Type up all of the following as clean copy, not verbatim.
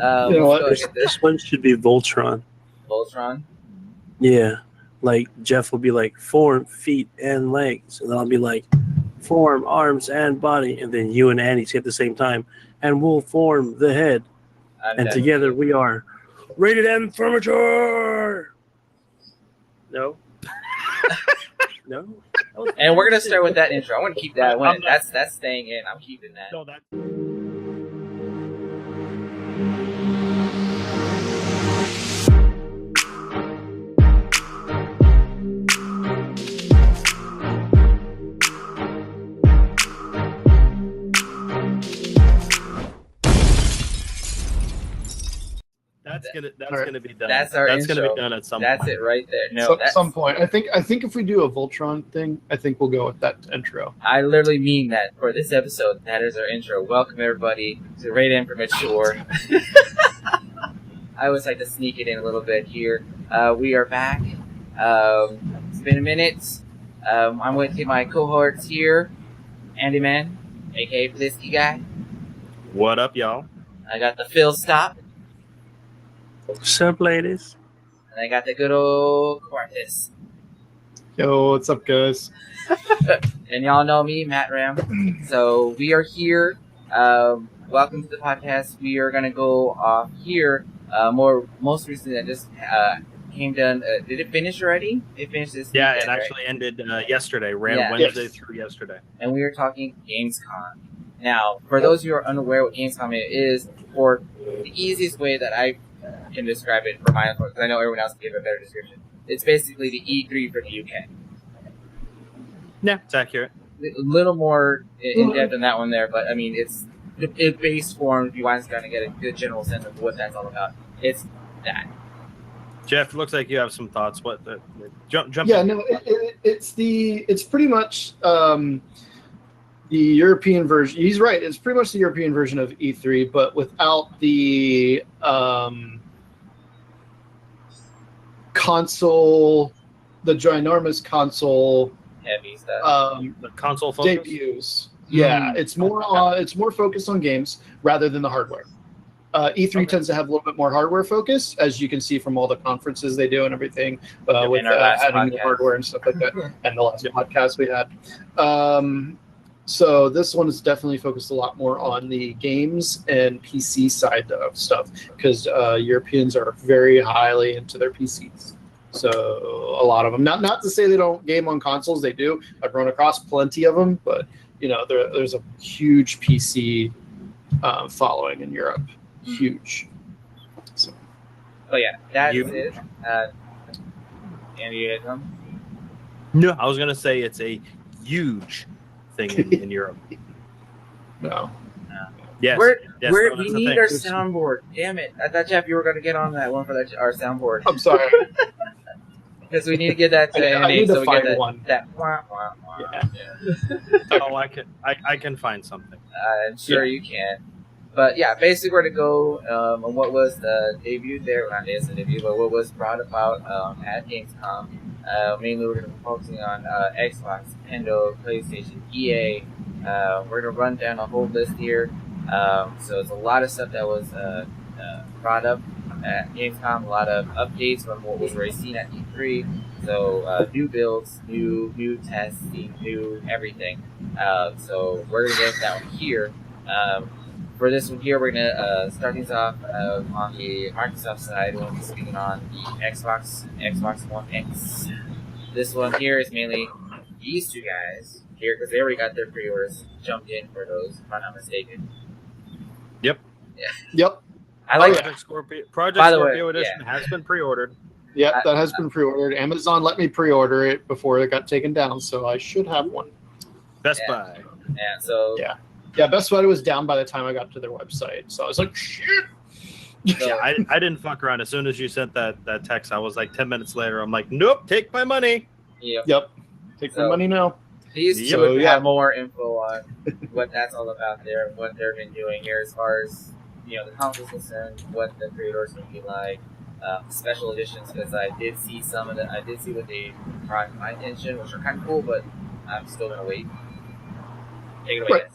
You know what? This one should be Voltron. Voltron? Yeah. Like, Jeff will be like, form, feet, and legs. And I'll be like, form, arms, and body. And then you and Annie say at the same time, and we'll form the head. And together we are Rated M Furniture! No? No? And we're going to start with that intro. I'm going to keep that one. That's staying in. I'm keeping that. No, that... That's gonna be done. That's our That's intro. gonna be done at some point. That's it right there. No, So, at some point. I think if we do a Voltron thing, I think we'll go with that intro. I literally mean that for this episode. That is our intro. Welcome everybody to Rated M Mature. I always like to sneak it in a little bit here. We are back. It's been a minute. I'm with my cohorts here. Andy Man, aka Blisky Guy. What up, y'all? I got the Phil Stop. What's up, ladies? And I got the good old Quartus. Yo, what's up, guys? And y'all know me, Matt Ram. So we are here. Welcome to the podcast. We are going to go off here. Most recently, I just came done. Did it finish already? It finished this Yeah, weekend, it actually ended yesterday. Yeah. Wednesday through yesterday. And we are talking GamesCom. Now, for those who are unaware what GamesCom is, for the easiest way that I can describe it for my own, because I know everyone else can give a better description. It's basically the E3 for the UK. Yeah, it's accurate. A little more in depth than that one there, but I mean, it's base form. If you want to kind of get a good general sense of what that's all about, it's that. Jeff, it looks like you have some thoughts. What? Jump. Yeah, in. no, it's pretty much the European version. He's right. It's pretty much the European version of E3, but without the console, the ginormous console Heavy stuff. The console focus? debuts. Yeah, it's more focused on games rather than the hardware. E3 tends to have a little bit more hardware focus, as you can see from all the conferences they do and everything, with adding the hardware and stuff like that, and the last podcast we had. So this one is definitely focused a lot more on the games and PC side of stuff, because Europeans are very highly into their PCs. So a lot of them, not to say they don't game on consoles, they do. I've run across plenty of them, but you know, there's a huge PC following in Europe. Huge. So. But yeah, that's it. Andy, you had some? No, I was gonna say it's a huge thing in Europe. No. Yes. We need our soundboard. Damn it! I thought, Jeff, you were gonna get on that one for our soundboard. I'm sorry. Because we need to get that to I need so to we find get one. that Yeah. Oh, I can find something. I'm sure you can. But yeah, basically we're to go on what was the debut there, not the debut, but what was brought about at Gamescom. Mainly we're going to be focusing on Xbox, Nintendo, PlayStation, EA. We're going to run down a whole list here. So it's a lot of stuff that was brought up at Gamescom, a lot of updates from what was already seen at E3. So new builds, new testing, new everything. So we're going to get into that one here. For this one here, we're going to start things off on the Microsoft side. We'll be speaking on the Xbox One X. This one here is mainly these two guys here, because they already got their pre-orders jumped in for those, if I'm not mistaken. Yep. Yeah. Yep. I like Project Scorpio Edition has been pre-ordered. Yep, that has been pre-ordered. Amazon let me pre-order it before it got taken down, so I should have one. Best Buy. Yeah, so... Yeah, Best Buy was down by the time I got to their website, so I was like, shit! Yeah, I didn't fuck around. As soon as you sent that text, I was like 10 minutes later, I'm like, nope, take my money. Yep. Take my money now. These two have more info on what that's all about there, what they've been doing here as far as, you know, the console's concerned, what the pre-orders will be like, special editions, because I did see what they brought to my attention, which are kind of cool, but I'm still going to wait. Take it away, guys.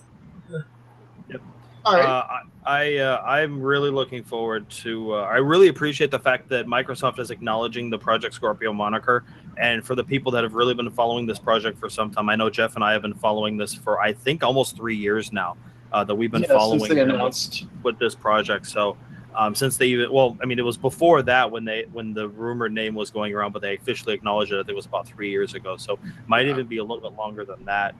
All right. I'm really looking forward to. I really appreciate the fact that Microsoft is acknowledging the Project Scorpio moniker, and for the people that have really been following this project for some time. I know Jeff and I have been following this for I think almost 3 years now. That we've been following since they them announced. with this project. So since they even, well, I mean, it was before that when the rumored name was going around, but they officially acknowledged it. I think it was about 3 years ago. So might even be a little bit longer than that.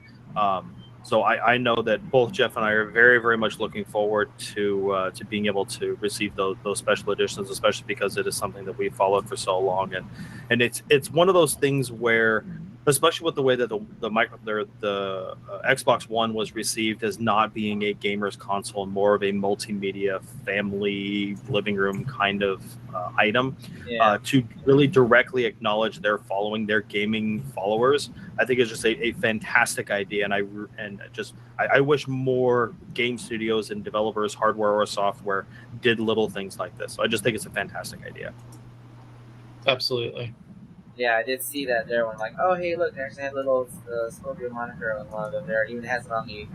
So I know that both Jeff and I are very, very much looking forward to being able to receive those special editions, especially because it is something that we followed for so long, and it's one of those things where, especially with the way that the Xbox One was received as not being a gamer's console and more of a multimedia family living room kind of item, to really directly acknowledge their following, their gaming followers, I think is just a fantastic idea. And I wish more game studios and developers, hardware or software, did little things like this. So I just think it's a fantastic idea. Absolutely. Yeah, I did see that there one. Like, oh hey, look, they actually had a little Scorpio moniker on one of them there. It even has it on the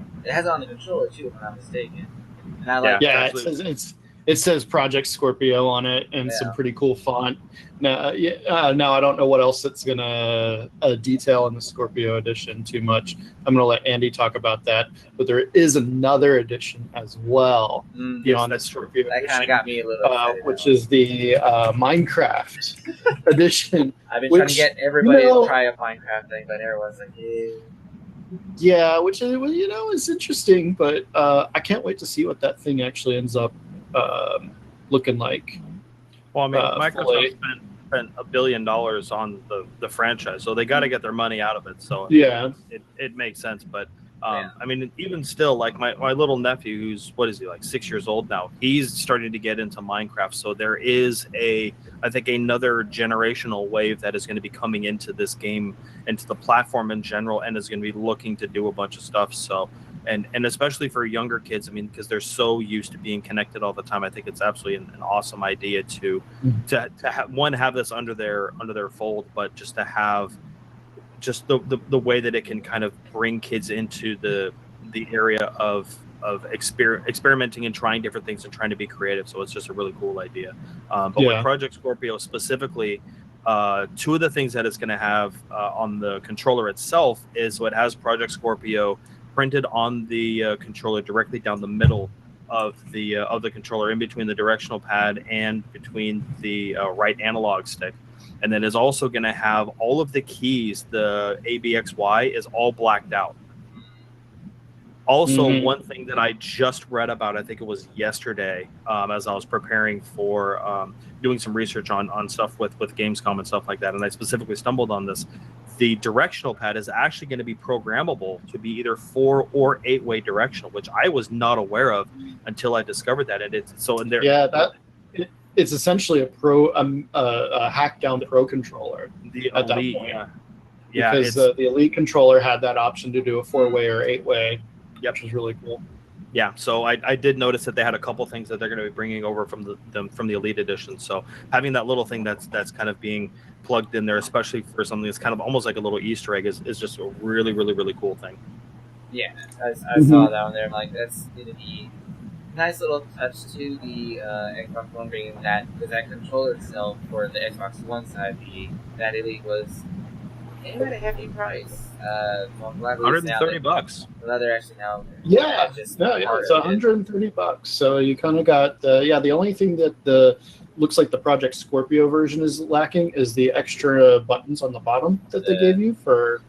controller too, if I'm not mistaken. And I like it says Project Scorpio on it and some pretty cool font. Now I don't know what else it's gonna detail in the Scorpio edition too much. I'm gonna let Andy talk about that. But there is another edition as well beyond the Scorpio. That kind of got me a little which is the Minecraft edition. I've been trying to get everybody to try a Minecraft thing, but everyone's like, yeah, which is interesting, but I can't wait to see what that thing actually ends up looking like. Well, I mean, Microsoft spent $1 billion on the franchise, so they got to get their money out of it. So it makes sense. But I mean, even still, like my little nephew, who's what is he, like 6 years old now? He's starting to get into Minecraft. So there is I think another generational wave that is going to be coming into this game, into the platform in general, and is going to be looking to do a bunch of stuff. So. And especially for younger kids, I mean, because they're so used to being connected all the time, I think it's absolutely an awesome idea to have this under their fold, but just to have just the way that it can kind of bring kids into the area of experimenting and trying different things and trying to be creative. So it's just a really cool idea. But with Project Scorpio specifically, two of the things that it's going to have on the controller itself is what has Project Scorpio printed on the controller directly down the middle of the controller, in between the directional pad and between the right analog stick. And then is also going to have all of the keys. The ABXY is all blacked out. Also, one thing that I just read about, I think it was yesterday, as I was preparing for doing some research on stuff with Gamescom and stuff like that, and I specifically stumbled on this. The directional pad is actually going to be programmable to be either 4 or 8-way directional, which I was not aware of until I discovered that. And it's so in there. Yeah, it's essentially a hacked down Pro controller. The at Elite, that point. Yeah, because the Elite controller had that option to do a 4-way or 8-way, which was really cool. Yeah, so I did notice that they had a couple things that they're going to be bringing over from the Elite edition. So having that little thing that's kind of being plugged in there, especially for something that's kind of almost like a little Easter egg, is just a really, really, really cool thing. Yeah, I saw that one there. I'm like, that's going to be a nice little touch to the Xbox One, bringing that, because that controller itself for the Xbox One side, that Elite was at a hefty price. $130. Well, they're actually now. It's $130. So you kind of got the only thing that looks like the Project Scorpio version is lacking is the extra buttons on the bottom that they gave you for.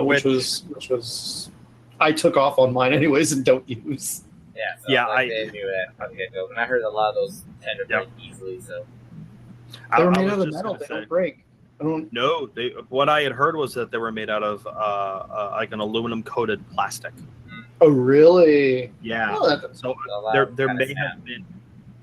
Which was I took off on mine anyways and don't use. Yeah, so they knew that from the get-go. And I heard a lot of those tend to break easily. So they're made out of metal; they don't break. No, what I had heard was that they were made out of like an aluminum coated plastic. Oh, really? Yeah. So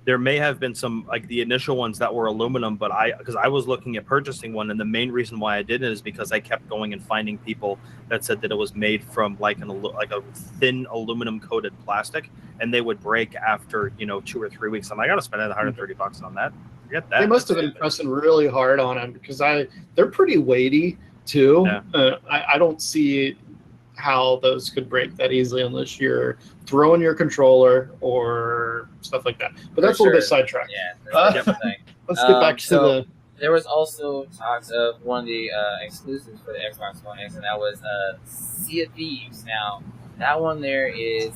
there may have been some, like the initial ones that were aluminum, but because I was looking at purchasing one, and the main reason why I didn't is because I kept going and finding people that said that it was made from like a thin aluminum coated plastic, and they would break after 2 or 3 weeks. I'm like, I gotta spend $130 on that. Forget that. They must have been pressing really hard on them because they're pretty weighty too. Yeah. I don't see. how those could break that easily unless you're throwing your controller or stuff like that. But that's a little bit sidetracked. Yeah, that's the thing. Let's get back to the. There was also talks of one of the exclusives for the Xbox One X, and that was Sea of Thieves. Now, that one there is,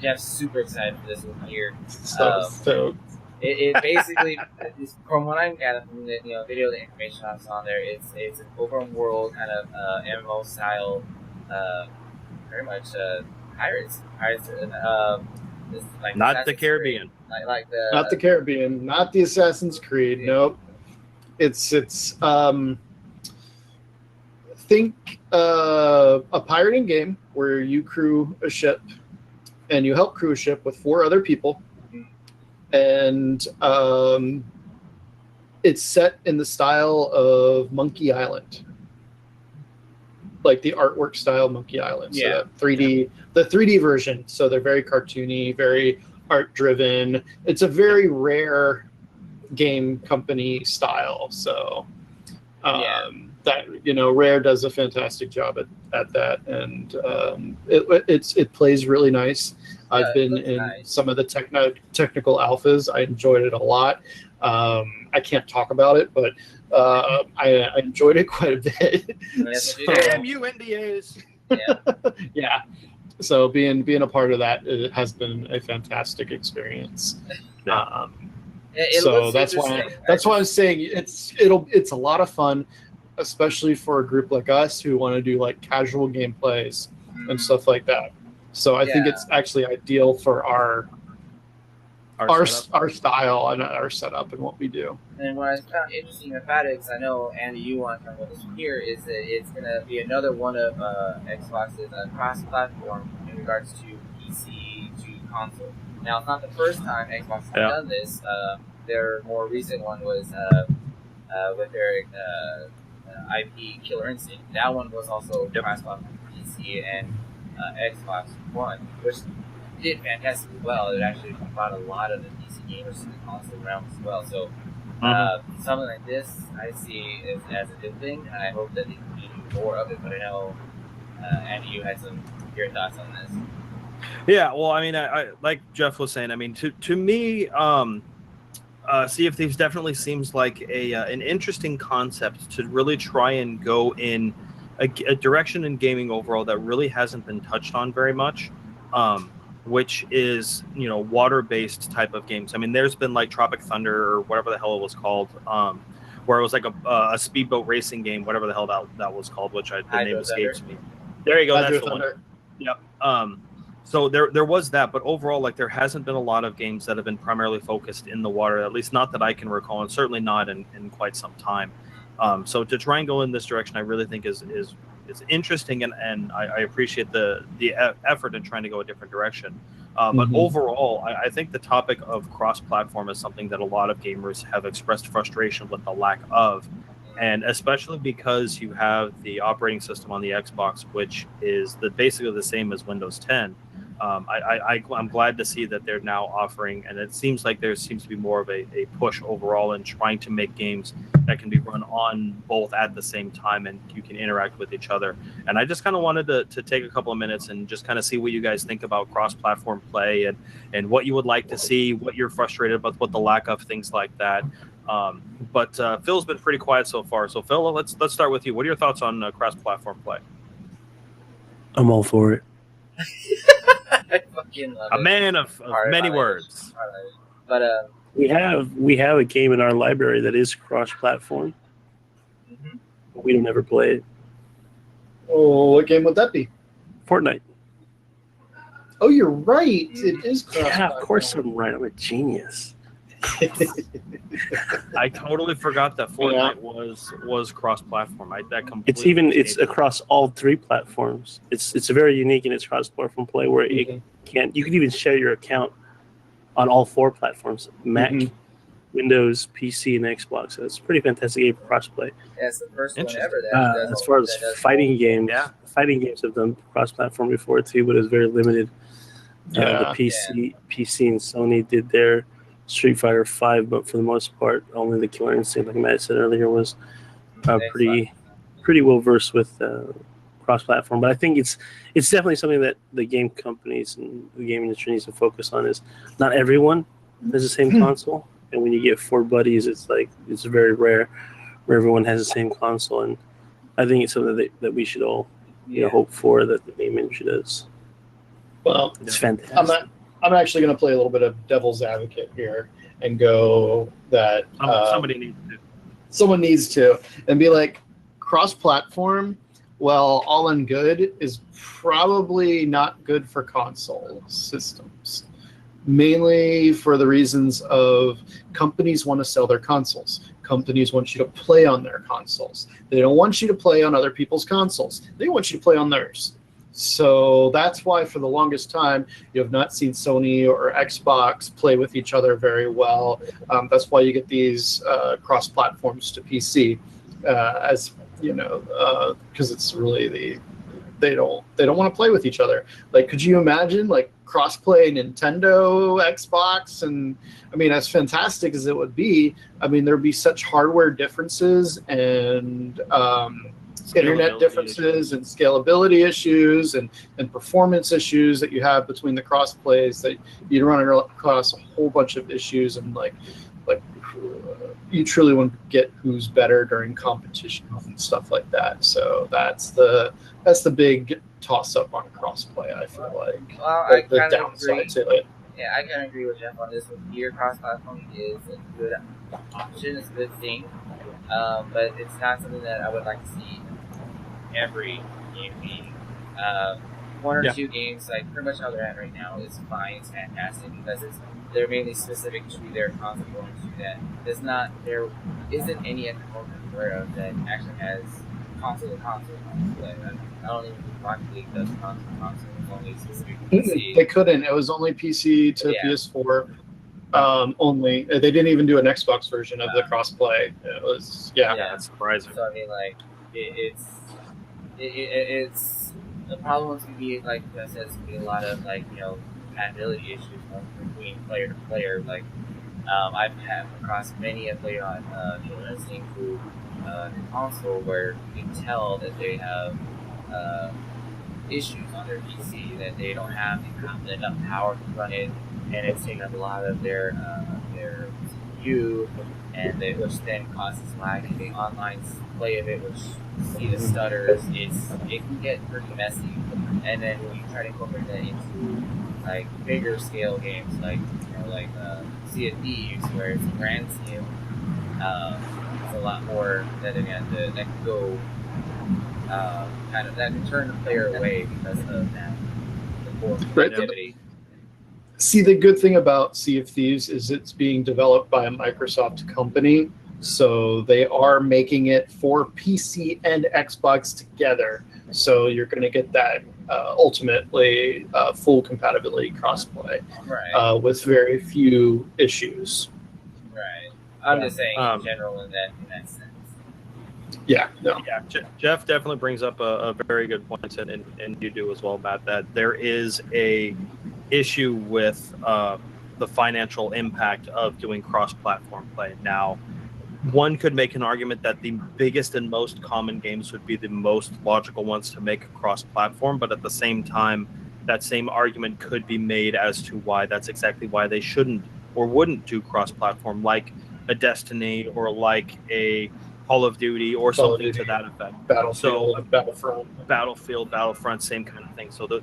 Jeff's super excited for this one here. So it basically, from what I'm gathering from the video, the information I saw on there, it's an open world kind of MMO style, very much pirates, like not the Caribbean, not the Caribbean, not the Assassin's Creed. Yeah. Nope. It's think a pirating game where you crew a ship and you help crew a ship with 4 other people. And it's set in the style of Monkey Island, like the artwork style Monkey Island. So that 3D, the 3D version. So they're very cartoony, very art driven. It's a very rare game company style. So that Rare does a fantastic job at that, and it plays really nice. I've been in some of the technical alphas. I enjoyed it a lot. I can't talk about it, but I enjoyed it quite a bit. Damn you, NDAs. Yeah. So being a part of that, it has been a fantastic experience. So that's why I'm saying it's a lot of fun, especially for a group like us who want to do like casual gameplays and stuff like that. So I think it's actually ideal for our style and our setup and what we do. And what I found interesting about it, because I know Andy, you want to talk about this here, is that it's going to be another one of Xbox's cross-platform in regards to PC to console. Now, it's not the first time Xbox has done this. Their more recent one was with their IP Killer Instinct. That one was also cross-platform PC and Xbox One, which did fantastically well. It actually brought a lot of the PC gamers to the console realm as well. So something like this, I see as a good thing, and I hope that they can do more of it. But I know, Andy, you had your thoughts on this. Yeah, well, I mean, I like Jeff was saying. I mean, to me, Sea of Thieves definitely seems like an interesting concept to really try and go in a direction in gaming overall that really hasn't been touched on very much, which is water-based type of games. I mean, there's been like Tropic Thunder or whatever the hell it was called, where it was like a speedboat racing game, whatever the hell that was called, which the name escapes me. There you go, that's the one. Yep. So there was that, but overall, like, there hasn't been a lot of games that have been primarily focused in the water, at least not that I can recall, and certainly not in quite some time. So to try and go in this direction, I really think is interesting, and I appreciate the effort in trying to go a different direction. But overall, I think the topic of cross-platform is something that a lot of gamers have expressed frustration with the lack of. And especially because you have the operating system on the Xbox, which is basically the same as Windows 10. I'm glad to see that they're now offering, and it seems like there seems to be more of a push overall in trying to make games that can be run on both at the same time and you can interact with each other. And I just kind of wanted to take a couple of minutes and just kind of see what you guys think about cross-platform play and what you would like to see, what you're frustrated about, what the lack of, things like that. But Phil's been pretty quiet so far. So Phil, let's start with you. What are your thoughts on cross-platform play? I'm all for it. I fucking love a man of many words. But we have a game in our library that is cross-platform. But we don't ever play it. Oh, what game would that be? Fortnite. Oh, you're right. It is cross-platform. Yeah, of course I'm right. I'm a genius. I totally forgot that Fortnite was cross-platform. It's across all 3 platforms. It's very unique in its cross-platform play where you can even share your account on all 4 platforms: Mac, Windows, PC, and Xbox. So it's a pretty fantastic game for cross-play. Yeah, it's the first one ever. As far as fighting games, fighting games have done cross-platform before too, but it's very limited. The PC and Sony did their Street Fighter 5, but for the most part, only the Killer Instinct, like Matt said earlier, was pretty well versed with cross-platform. But I think it's definitely something that the game companies and the game industry needs to focus on. Is not everyone has the same console, and when you get 4 buddies, it's very rare where everyone has the same console. And I think it's something that we should all hope for, that the game industry does. Well, it's fantastic. I'm actually going to play a little bit of devil's advocate here and go that someone needs to and be like, cross-platform, well, all in good, is probably not good for console systems. Mainly for the reasons of companies want to sell their consoles. Companies want you to play on their consoles. They don't want you to play on other people's consoles. They want you to play on theirs. So that's why for the longest time you have not seen Sony or Xbox play with each other very well. That's why you get these cross platforms to PC, as you know, because it's really they don't want to play with each other. Like, could you imagine like cross-play Nintendo, Xbox, and I mean, as fantastic as it would be, I mean, there'd be such hardware differences and internet differences and scalability issues and performance issues that you have between the cross plays, that you'd run across a whole bunch of issues, and like you truly want to get who's better during competition and stuff like that. So that's the big toss up on crossplay, I feel like. Well, I the kind of downside agree. to it. Yeah, I kind of agree with Jeff on this one. Here, cross-platform is a good option, it's a good thing, but it's not something that I would like to see every game being. One or two games, like pretty much how they're at right now, is fine. It's fantastic because they're mainly specific to their console going to that. There isn't any at the moment I'm aware of that actually has console to console. I don't even think Rocket League does console to console. It's only specific to PC. They couldn't. It was only PC to PS4. Only they didn't even do an Xbox version of the crossplay. It was that's surprising. So I mean, like it's the problems can be, like I said, it's gonna be a lot of compatibility issues between player to player. Like I've had across many a player on listening to the console where you can tell that they have issues on their PC, that they don't have enough power to run it, and it's taking up a lot of their CPU, which then causes lag in the online play of it, which see the stutters. It can get pretty messy, and then when you try to incorporate that into like bigger scale games, like Sea of Thieves, where it's a grand scale, it's a lot more that can go that can turn the player away because of that poor connectivity. See, the good thing about Sea of Thieves is it's being developed by a Microsoft company, so they are making it for PC and Xbox together. So you're going to get that ultimately full compatibility crossplay, with very few issues. Right. I'm just saying in general in that sense. Yeah, no. Yeah, Jeff definitely brings up a very good point, and you do as well, Matt, that there is a issue with the financial impact of doing cross-platform play. Now, one could make an argument that the biggest and most common games would be the most logical ones to make cross-platform, but at the same time, that same argument could be made as to why that's exactly why they shouldn't or wouldn't do cross-platform, like a Destiny or like a Call of Duty or something to that effect. Battlefront, same kind of thing. So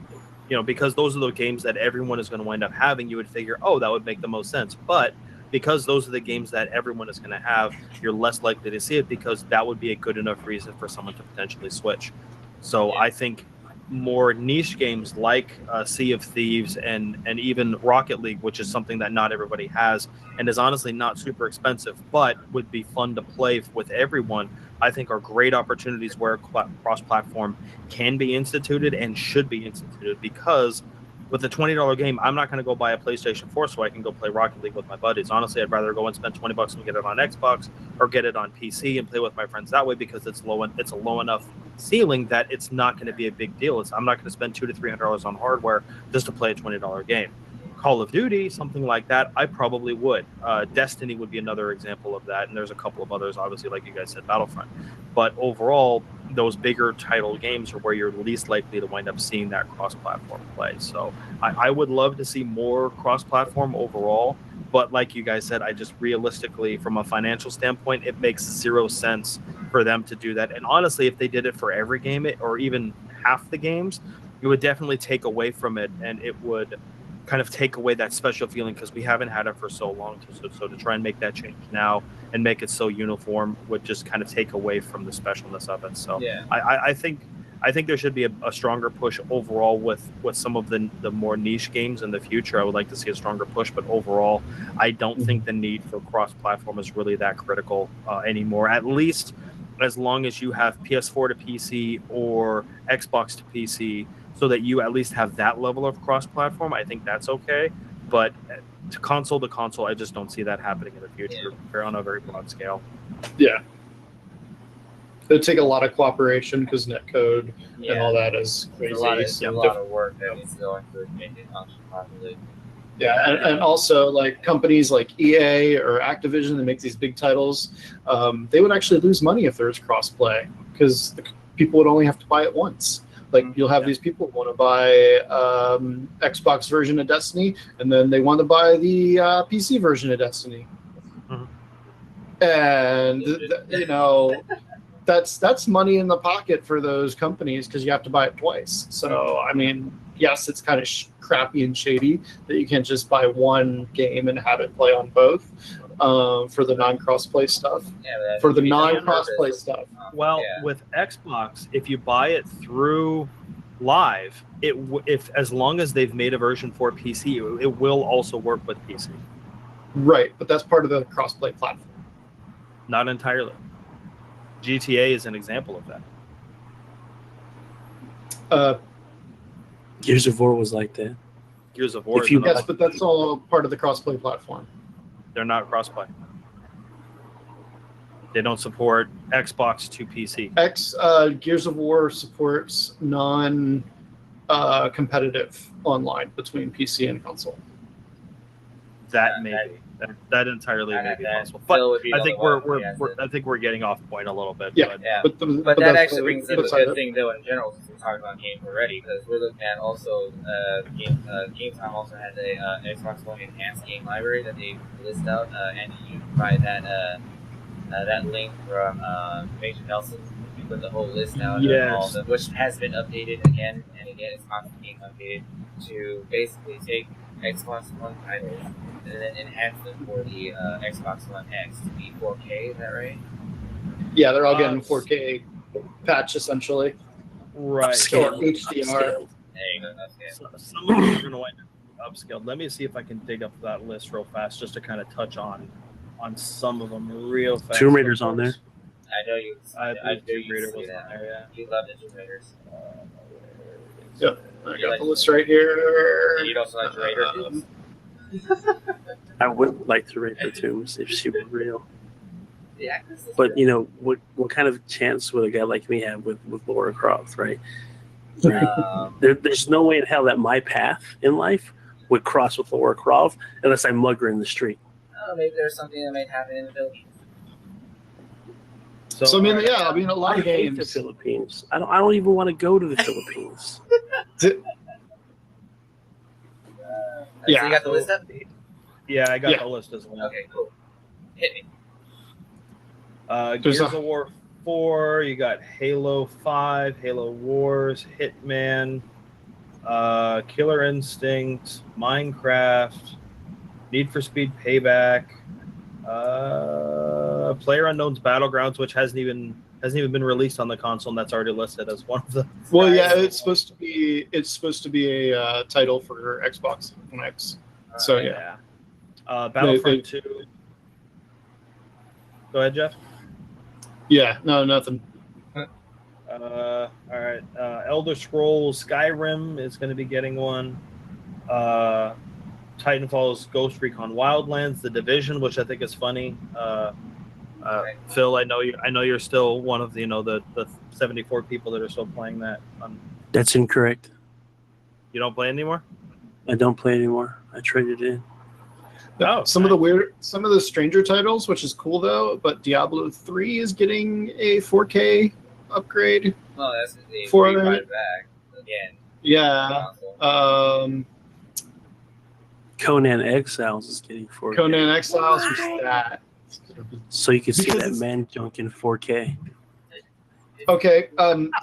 because those are the games that everyone is going to wind up having, you would figure, that would make the most sense. But because those are the games that everyone is going to have, you're less likely to see it, because that would be a good enough reason for someone to potentially switch. So I think more niche games like Sea of Thieves and even Rocket League, which is something that not everybody has and is honestly not super expensive, but would be fun to play with everyone, I think are great opportunities where cross-platform can be instituted and should be instituted, because with a $20 game, I'm not going to go buy a PlayStation 4 so I can go play Rocket League with my buddies. Honestly, I'd rather go and spend $20 and get it on Xbox or get it on PC and play with my friends that way, because it's a low enough ceiling that it's not going to be a big deal. I'm not going to spend $200 to $300 on hardware just to play a $20 game. Call of Duty, something like that, I probably would. Destiny would be another example of that, and there's a couple of others, obviously, like you guys said, Battlefront. But overall, those bigger title games are where you're least likely to wind up seeing that cross-platform play. So I would love to see more cross-platform overall, but like you guys said, I just realistically, from a financial standpoint, it makes zero sense for them to do that. And honestly, if they did it for every game, or even half the games, it would definitely take away from it, and it would kind of take away that special feeling, because we haven't had it for so long. So to try and make that change now and make it so uniform would just kind of take away from the specialness of it. So Yeah. I think there should be a stronger push overall with some of the more niche games in the future. I would like to see a stronger push, but overall, I don't think the need for cross-platform is really that critical anymore, at least as long as you have PS4 to PC or Xbox to PC, so that you at least have that level of cross-platform. I think that's okay, but to console, I just don't see that happening in the future on a very broad scale. Yeah. It would take a lot of cooperation because netcode and all that is crazy. It's a lot of work that needs to go into making it function properly. Yeah, and also like companies like EA or Activision that make these big titles, they would actually lose money if there was crossplay, because people would only have to buy it once. Like you'll have these people who want to buy Xbox version of Destiny, and then they want to buy the PC version of Destiny, and you know. That's money in the pocket for those companies because you have to buy it twice. So, I mean, yes, it's kind of crappy and shady that you can't just buy one game and have it play on both for the non-cross-play stuff. Yeah, for the non-cross-play stuff. Well, with Xbox, if you buy it through Live, if as long as they've made a version for PC, it will also work with PC. Right, but that's part of the cross-play platform. Not entirely. GTA is an example of that. Gears of War was like that. Gears of War. Yes, but that's all part of the crossplay platform. They're not crossplay. They don't support Xbox to PC. Gears of War supports non-competitive online between PC and console. That may be. That entirely may be possible. But I think we're getting off point a little bit. Yeah, but that actually brings up a good thing though in general, since we're talking about games already, because we're looking at also GamesCom also has a Xbox One enhanced game library that they list out, and you can find that link from Major Nelson. You put the whole list out, of all the, which has been updated again and again. It's constantly being updated to basically take Xbox One titles and then enhance them for the Xbox One X to be 4K. Is that right? Yeah, they're all getting 4K patch essentially. Right. Or HDR. There you go. Some of them are going to wind up upscaled. Let me see if I can dig up that list real fast just to kind of touch on some of them real fast. Tomb Raider's on there. I know you. I believe Tomb Raider was on there. Yeah. You love the Tomb Raiders. Yep. I got the list right here. You also like the Raider Tombs? I would like to rate the Tombs if she were real. Yeah. But you know, what kind of chance would a guy like me have with Lara Croft, right? There's no way in hell that my path in life would cross with Lara Croft unless I mug her in the street. Oh, maybe there's something that might happen in the Philippines. So I mean, a lot of hate games. the Philippines. I don't even want to go to the Philippines. So you got the list up? Yeah, I got the list as well. Okay, cool. Hit me. Gears of War 4, you got Halo 5, Halo Wars, Hitman, Killer Instinct, Minecraft, Need for Speed Payback, PlayerUnknown's Battlegrounds, which hasn't even been released on the console, and that's already listed as one of the. Well, yeah, it's supposed to be a title for Xbox One X. So yeah. Battlefront 2. Go ahead, Jeff. Yeah, no, nothing. All right. Elder Scrolls Skyrim is going to be getting one. Titanfall's Ghost Recon Wildlands, The Division, which I think is funny. Phil, I know you're still one of the 74 people that are still playing that. That's incorrect. You don't play anymore? I don't play anymore. I traded in. No, some of the stranger titles, which is cool though, but Diablo 3 is getting a 4K upgrade. Well, that's they For brought it. it back again. Yeah. Conan Exiles is getting 4K. Conan Exiles was that. So you can see Because that it's- man junk in 4K. Okay,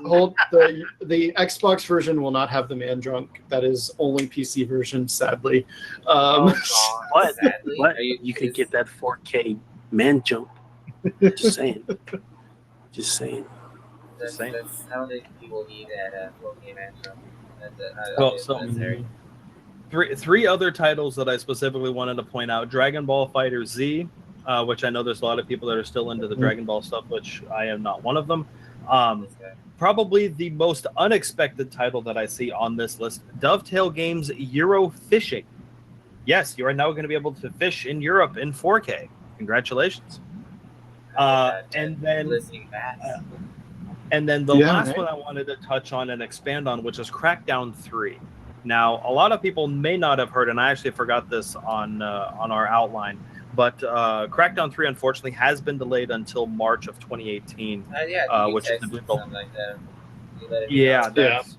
hold the Xbox version will not have the man drunk. That is only PC version, sadly. Oh, God, What? sadly. What? Are You could get that 4K man junk. Just saying. Just saying. I don't think people need that 4K man jump. Well, so three other titles that I specifically wanted to point out: Dragon Ball Fighter Z, which I know there's a lot of people that are still into the Dragon Ball stuff, which I am not one of them. Probably the most unexpected title that I see on this list: Dovetail Games Euro Fishing. Yes, you are now going to be able to fish in Europe in 4K. Congratulations. And then the last one I wanted to touch on and expand on, which is Crackdown 3. Now, a lot of people may not have heard, and I actually forgot this on our outline, but Crackdown 3 unfortunately has been delayed until March of 2018. Which is the like that. Yeah, that's.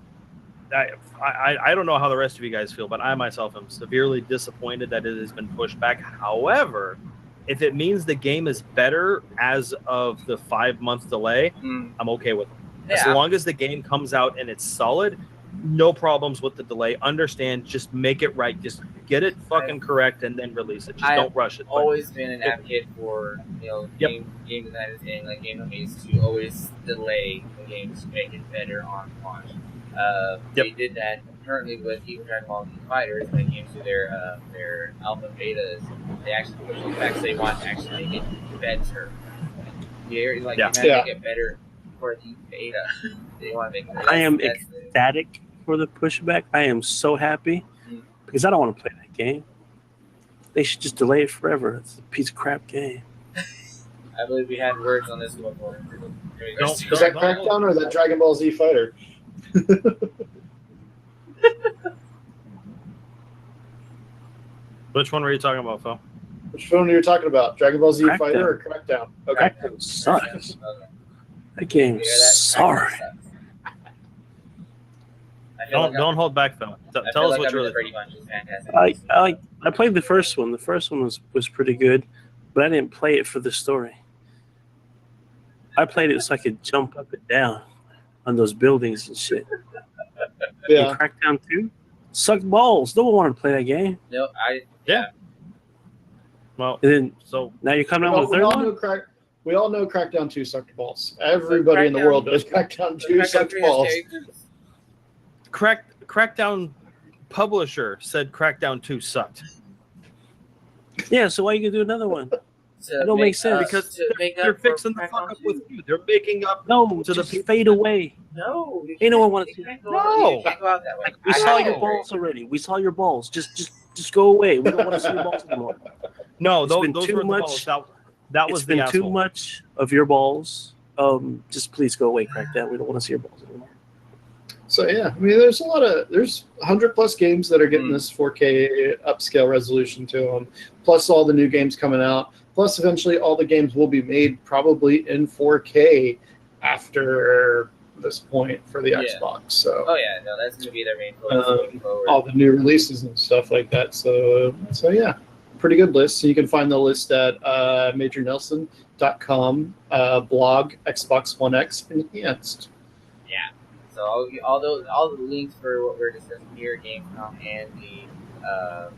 I don't know how the rest of you guys feel, but I myself am severely disappointed that it has been pushed back. However, if it means the game is better as of the 5-month delay, I'm okay with it. Yeah. As long as the game comes out and it's solid, no problems with the delay. Understand, just make it right. Just get it fucking correct and then release it. Just don't rush it. I've always been an advocate for, game designers and like game companies to always delay the game to make it better on launch. They did that currently with even Dragon Ball Z Fighters when it came to their alpha betas. They actually pushed it back, so they want to actually make it better. They want to make it better for the beta. They want to make it better. I am ecstatic for the pushback. I am so happy because I don't want to play that game. They should just delay it forever. It's a piece of crap game. I believe we had words on this one before. Is that Crackdown or that Dragon Ball Z Fighter? Which one were you talking about, Phil? Which one are you talking about? Dragon Ball Z Crackdown. Fighter or Crackdown? Okay. Crackdown sucks. That game sorry. Don't hold back, Phil. Tell us what you really think. I played the first one. The first one was pretty good, but I didn't play it for the story. I played it so I could jump up and down on those buildings and shit. Yeah. And Crackdown 2 sucked balls. No one wanted to play that game. No, Well, and then so now you're coming out with a third one. We all know Crackdown 2 sucked balls. Everybody in the world knows Crackdown 2 sucked balls. Crackdown publisher said Crackdown 2 sucked. Yeah, so why you gonna do another one? It don't make sense because they're fixing the fuck up with you. They're making up to the fade away. No, ain't no one want to. No, we saw your balls already. We saw your balls. Just go away. We don't want to see your balls anymore. No, those were the balls. That was the asshole. Too much of your balls. Just please go away, Crackdown. We don't want to see your balls anymore. So yeah, I mean, there's 100+ games that are getting this 4K upscale resolution to them, plus all the new games coming out. Plus, eventually, all the games will be made probably in 4K after this point for the Xbox. So. Oh yeah, no, that's going to be their main focus forward. All the new releases and stuff like that. So yeah, pretty good list. So you can find the list at majornelson.com blog Xbox One X Enhanced. Yeah. So all the links for what we're discussing here, GamesCom and the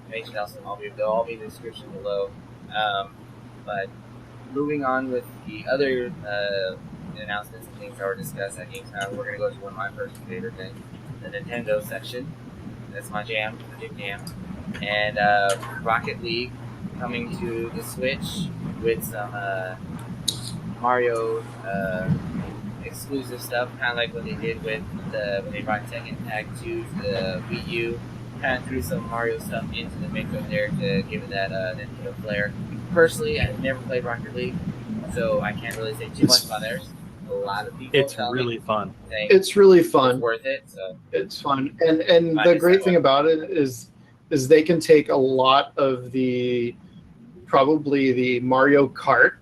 Major Nelson, they'll all be in the description below. But moving on with the other announcements and things that were discussed at GamesCom, we're going to go to one of my personal favorite things, the Nintendo section. That's my jam, big jam. And Rocket League coming to the Switch with some Mario exclusive stuff, kind of like what they did with when they brought Tekken Tag 2 to the Wii U. Kind of threw some Mario stuff into the mix up there to give it that Nintendo flair. Personally, I've never played Rocket League, so I can't really say too much about theirs. A lot of people. It's really fun. It's really fun. It's worth it. So it's fun, and the great thing about it is they can take a lot of probably the Mario Kart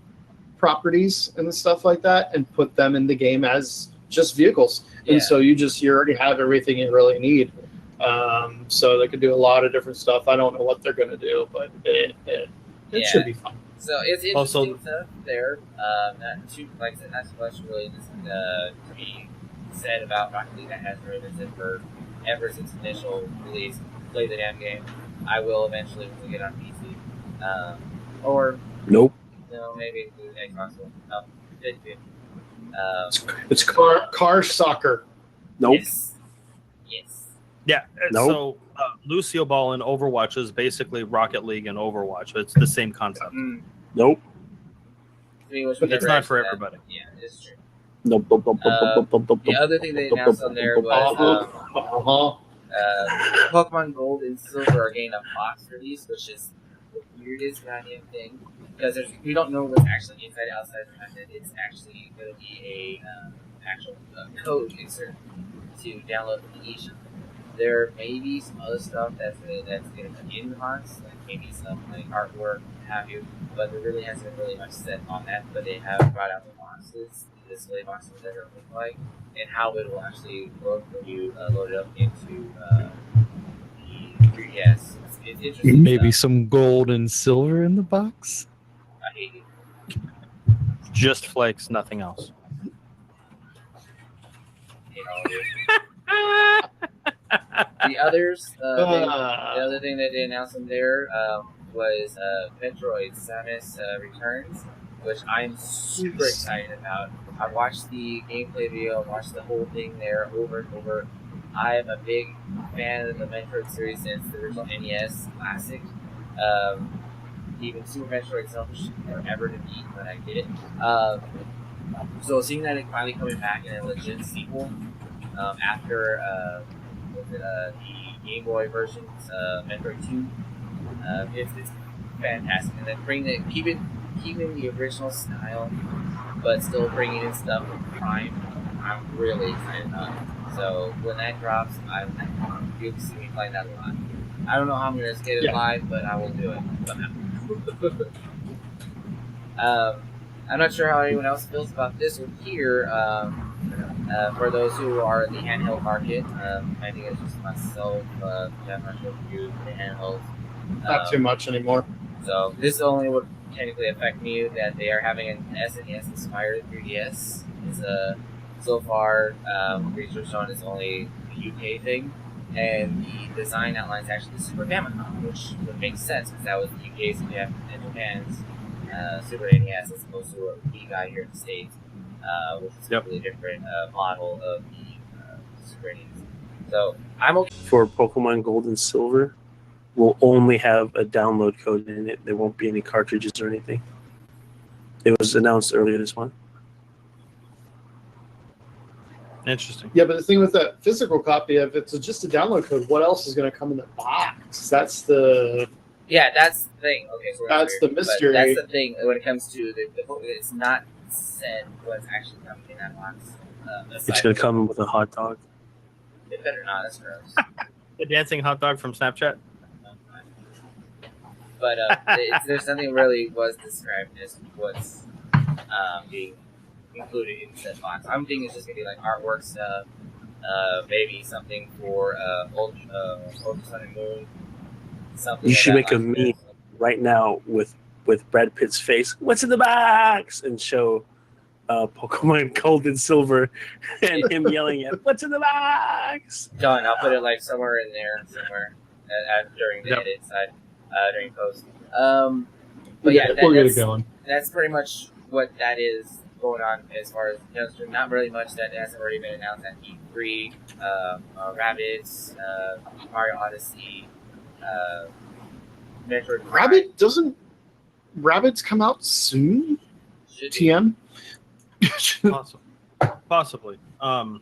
properties and stuff like that and put them in the game as just vehicles, and so you already have everything you really need. So they could do a lot of different stuff. I don't know what they're going to do, but it should be fun. So it's interesting stuff there. Not too much really to be said about Rocket League that hasn't really been said for ever since initial release. Play the damn game. I will eventually when we get on PC. Or nope. No, maybe Xbox will. No, it's car soccer. Nope. Yes. Yeah. Nope. So Lucio Ball in Overwatch is basically Rocket League and Overwatch. It's the same concept. Nope. But it's not for everybody. Yeah, it's true. Nope. The other thing they announced on there was Pokemon Gold and Silver are getting a box release, which is the weirdest goddamn thing because we don't know what's actually inside and outside the method. It's actually going to be a actual code insert to download from the eShop. There may be some other stuff that's going to come in the box, like maybe some like artwork, have you, but there really hasn't been really much set on that. But they have brought out the boxes, the display boxes that are look like, and how it will actually work when you load it up into the 3DS. It's interesting. Maybe some gold and silver in the box. I hate it. Just flakes, nothing else. The other thing that they announced in there was Metroid Samus Returns, which I'm super excited about. I watched the gameplay video, watched the whole thing there over and over. I am a big fan of the Metroid series since the original NES classic. Even Super Metroid itself is never to beat, but I get it. So seeing that it finally coming back in a legit sequel after the Game Boy version, Metroid 2, it's fantastic. And then keeping the original style, but still bringing in stuff from Prime, I'm really excited about it. So when that drops, you'll see me playing that a lot. I don't know how I'm going to get it live, but I will do it. I'm not sure how anyone else feels about this one here. For those who are in the handheld market, I think it's just myself. I'm not sure if you the handhelds. Not too much anymore. So this only would technically affect me that they are having an SNES inspired 3DS. So far, research on is only the UK thing, and the design outline is actually the Super Famicom, which would make sense because that was the UK's and Japan's Super NES as opposed to a Wii guy here in the States, which is a completely different model of the Super NES. So I'm okay. For Pokemon Gold and Silver, we'll only have a download code in it. There won't be any cartridges or anything. It was announced earlier this month. Interesting. Yeah, but the thing with that physical copy, if it's just a download code, what else is going to come in the box? That's the... Yeah, that's the thing. Okay, so that's the mystery. That's the thing when it comes to it's not said what's actually coming in that box. It's going to come with a hot dog. It better not. That's gross. The dancing hot dog from Snapchat. But there's something really was described as what's being included in said box. I'm thinking it's just gonna be like artwork stuff, maybe something for Ultra Sun and Moon. Something. You should make a meme right now with Brad Pitt's face. What's in the box? And show Pokemon Gold and Silver and him yelling at "What's in the box?" Done. I'll put it like somewhere in there, during the edit side, during post. But yeah, we'll get it going. That's pretty much what that is going on as far as not really much that hasn't already been announced at E3. Rabbids, Mario Odyssey, Metroid Prime. Rabbids come out soon? TM? Possibly. Not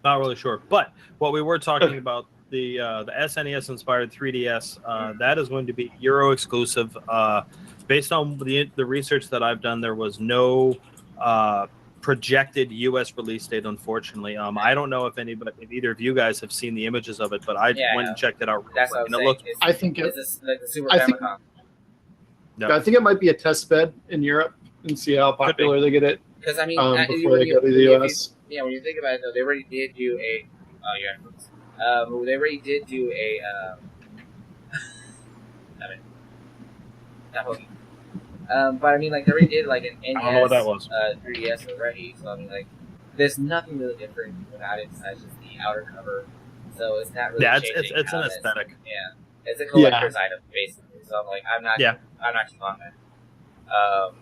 really sure. But what we were talking about, the SNES inspired 3DS, that is going to be Euro exclusive. Based on the research that I've done, there was no projected U.S. release date, unfortunately. I don't know if either of you guys have seen the images of it, but I went and checked it out. That's what I'm saying. I think it's like the Super Famicom. I think it might be a test bed in Europe and see how popular they get it. Because I mean, before they go to the US. When you think about it, though, they already did do a. They already did do a. Not Pokemon. But I mean, like, they already did like an NES, I don't know what that was. 3DS already. So I mean, like, there's nothing really different about it besides just the outer cover. So it's not really. Yeah, changing it's how an aesthetic. Yeah, it's a collector's item basically. So I'm like, I'm not too on that.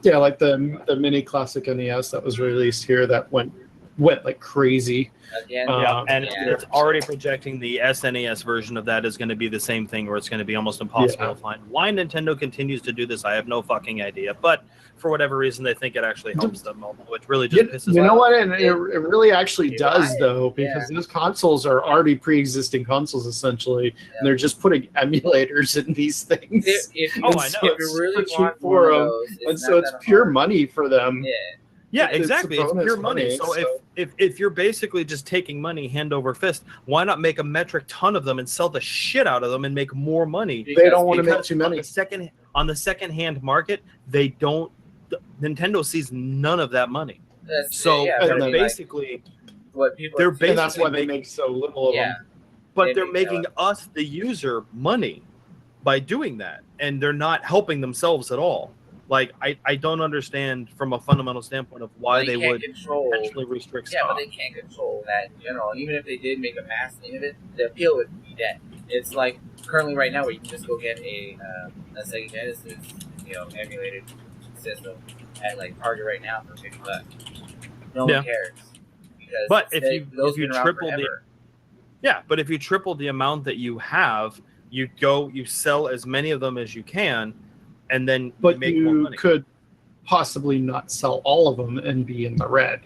Yeah, like the mini classic NES that was released here that went like crazy. Again, and it's already projecting the SNES version of that is going to be the same thing, where it's going to be almost impossible to find. Why Nintendo continues to do this, I have no fucking idea. But for whatever reason, they think it actually helps them, although it really just pisses. You know what? And it really actually does, though, because those consoles are already pre-existing consoles essentially, and they're just putting emulators in these things. If you really want for them, and so it's pure money for them. Yeah, exactly. It's pure money. So if you're basically just taking money hand over fist, why not make a metric ton of them and sell the shit out of them and make more money? They don't want to make too many. On the second-hand market, they don't. Nintendo sees none of that money. They're basically and that's why they make so little of them. But they're making us, the user, money by doing that, and they're not helping themselves at all. Like, I don't understand from a fundamental standpoint of why they would potentially restrict stuff. Yeah, but they can't control that in general. Even if they did make a mass thing of it, the appeal would be dead. It's like currently right now where you can just go get a Sega Genesis, emulated system at like Target right now for $50. No one cares. But if you triple the amount that you have, you sell as many of them as you can. And then you could possibly not sell all of them and be in the red.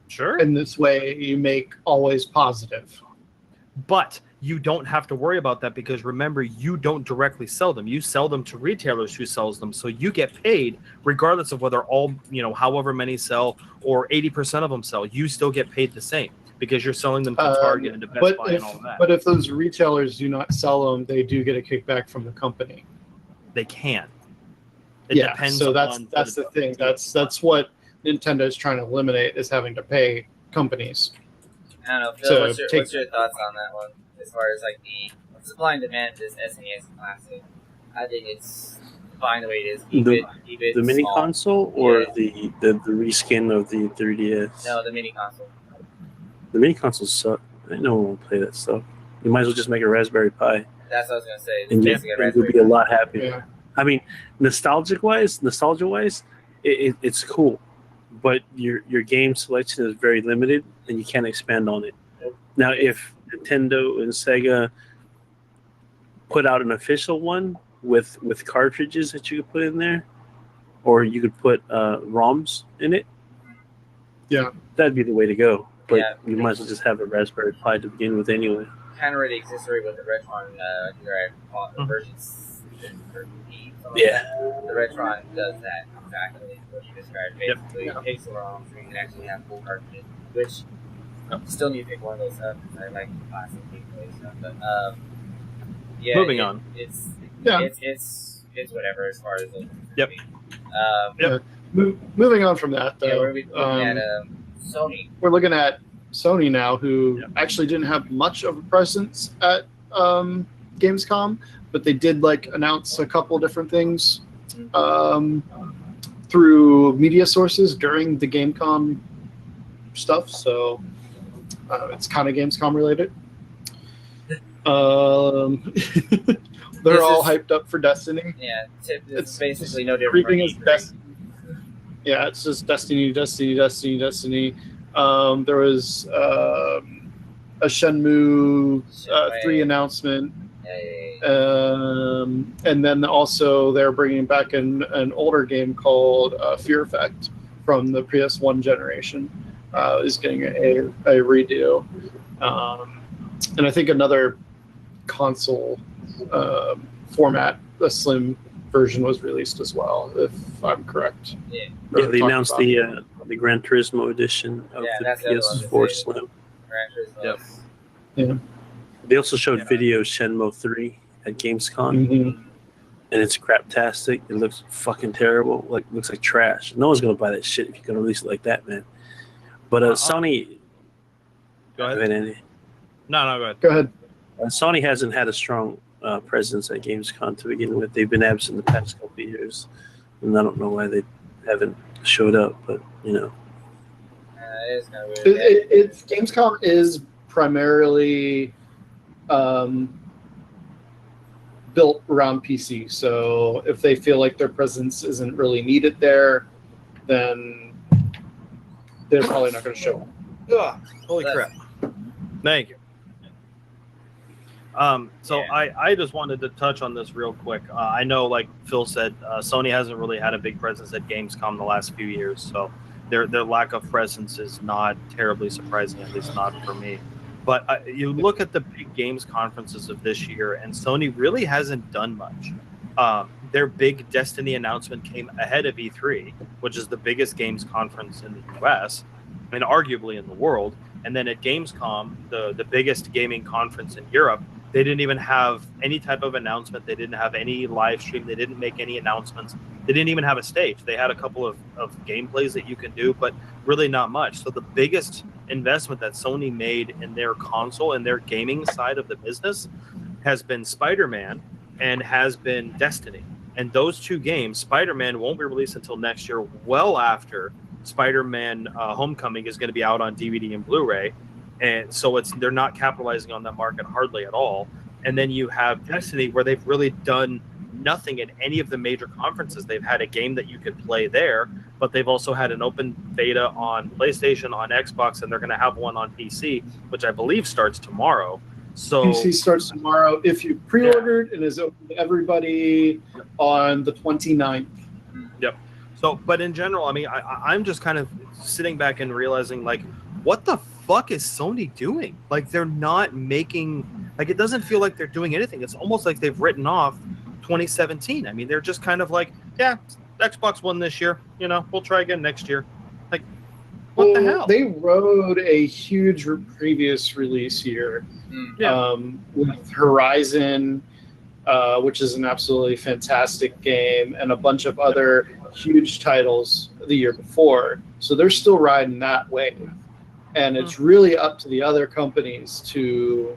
Sure. And this way you make always positive. But you don't have to worry about that because remember, you don't directly sell them. You sell them to retailers who sells them. So you get paid regardless of whether all, however many sell or 80% of them sell. You still get paid the same because you're selling them to Target and to Best Buy and all of that. But if those retailers do not sell them, they do get a kickback from the company. They can. It depends. So that's the thing. That's what Nintendo is trying to eliminate, is having to pay companies. I don't know, Phil. What's your thoughts on that one? As far as like the supply and demand of this SNES Classic, I think it's fine the way it is. Keep it the mini small. console or the reskin of the 3DS? No, the mini console. The mini consoles suck. No one will play that stuff. You might as well just make a Raspberry Pi. That's what I was gonna say. And you'll be a lot happier. Yeah. I mean, nostalgia wise, it's cool, but your game selection is very limited, and you can't expand on it. Now, if Nintendo and Sega put out an official one with cartridges that you could put in there, or you could put ROMs in it, that'd be the way to go. But you might as well just have a Raspberry Pi to begin with anyway. Kind of already exists already with the Retron versions. The Retron does that exactly what you described. Basically, it takes a ROM so you can actually have full cartridges, which still need to pick one of those up. I like the classic gameplay stuff, but moving on. It's whatever as far as Moving on from that, though. We're looking at Sony. We're looking at Sony now, who actually didn't have much of a presence at Gamescom, but they did announce a couple different things through media sources during the Gamescom stuff. So it's kind of Gamescom related. They're all hyped up for Destiny. Yeah, it's basically no different. Everything is Destiny. Yeah, it's just Destiny. There was a Shenmue 3 announcement. And then also they're bringing back an older game called Fear Effect from the PS1 generation. Is getting a redo. And I think another console format, a slim version, was released as well, if I'm correct. Yeah, they announced the Gran Turismo edition of the PS4 Slim. Gran Turismo. Yeah. They also showed video Shenmue 3 at Gamescom. Mm-hmm. and it's craptastic. It looks fucking terrible. Like looks like trash. No one's gonna buy that shit if you're gonna release it like that, man. But Sony. Go ahead, Andy. No, go ahead. Go ahead. Sony hasn't had a strong presence at Gamescom to begin with. They've been absent the past couple of years, and I don't know why they haven't showed up. But you know, it's kind of weird. It's Gamescom is primarily built around PC. So if they feel like their presence isn't really needed there, then they're probably not going to show up. Ugh, holy crap! Thank you. I just wanted to touch on this real quick. I know, like Phil said, Sony hasn't really had a big presence at Gamescom the last few years, so their lack of presence is not terribly surprising, at least not for me. But you look at the big games conferences of this year, and Sony really hasn't done much. Their big Destiny announcement came ahead of E3, which is the biggest games conference in the US and arguably in the world. And then at Gamescom, the biggest gaming conference in Europe, they didn't even have any type of announcement. They didn't have any live stream. They didn't make any announcements. They didn't even have a stage. They had a couple of gameplays that you can do, but really not much. So the biggest investment that Sony made in their console and their gaming side of the business has been Spider-Man and has been Destiny. And those two games, Spider-Man won't be released until next year, well after Spider-Man Homecoming is going to be out on DVD and Blu-ray. And so they're not capitalizing on that market hardly at all. And then you have Destiny, where they've really done nothing at any of the major conferences. They've had a game that you could play there, but they've also had an open beta on PlayStation, on Xbox, and they're going to have one on PC, which I believe starts tomorrow. So PC starts tomorrow if you pre-ordered and is open to everybody on the 29th. Yep. So, but in general, I mean, I'm just kind of sitting back and realizing, like, what the fuck is Sony doing? Like, they're not making, like, it doesn't feel like they're doing anything. It's almost like they've written off 2017. I mean, they're just kind of like, yeah, Xbox One this year, you know, we'll try again next year. Like, what the hell? They rode a huge previous release year with Horizon, which is an absolutely fantastic game, and a bunch of other huge titles the year before. So they're still riding that wave. And it's really up to the other companies to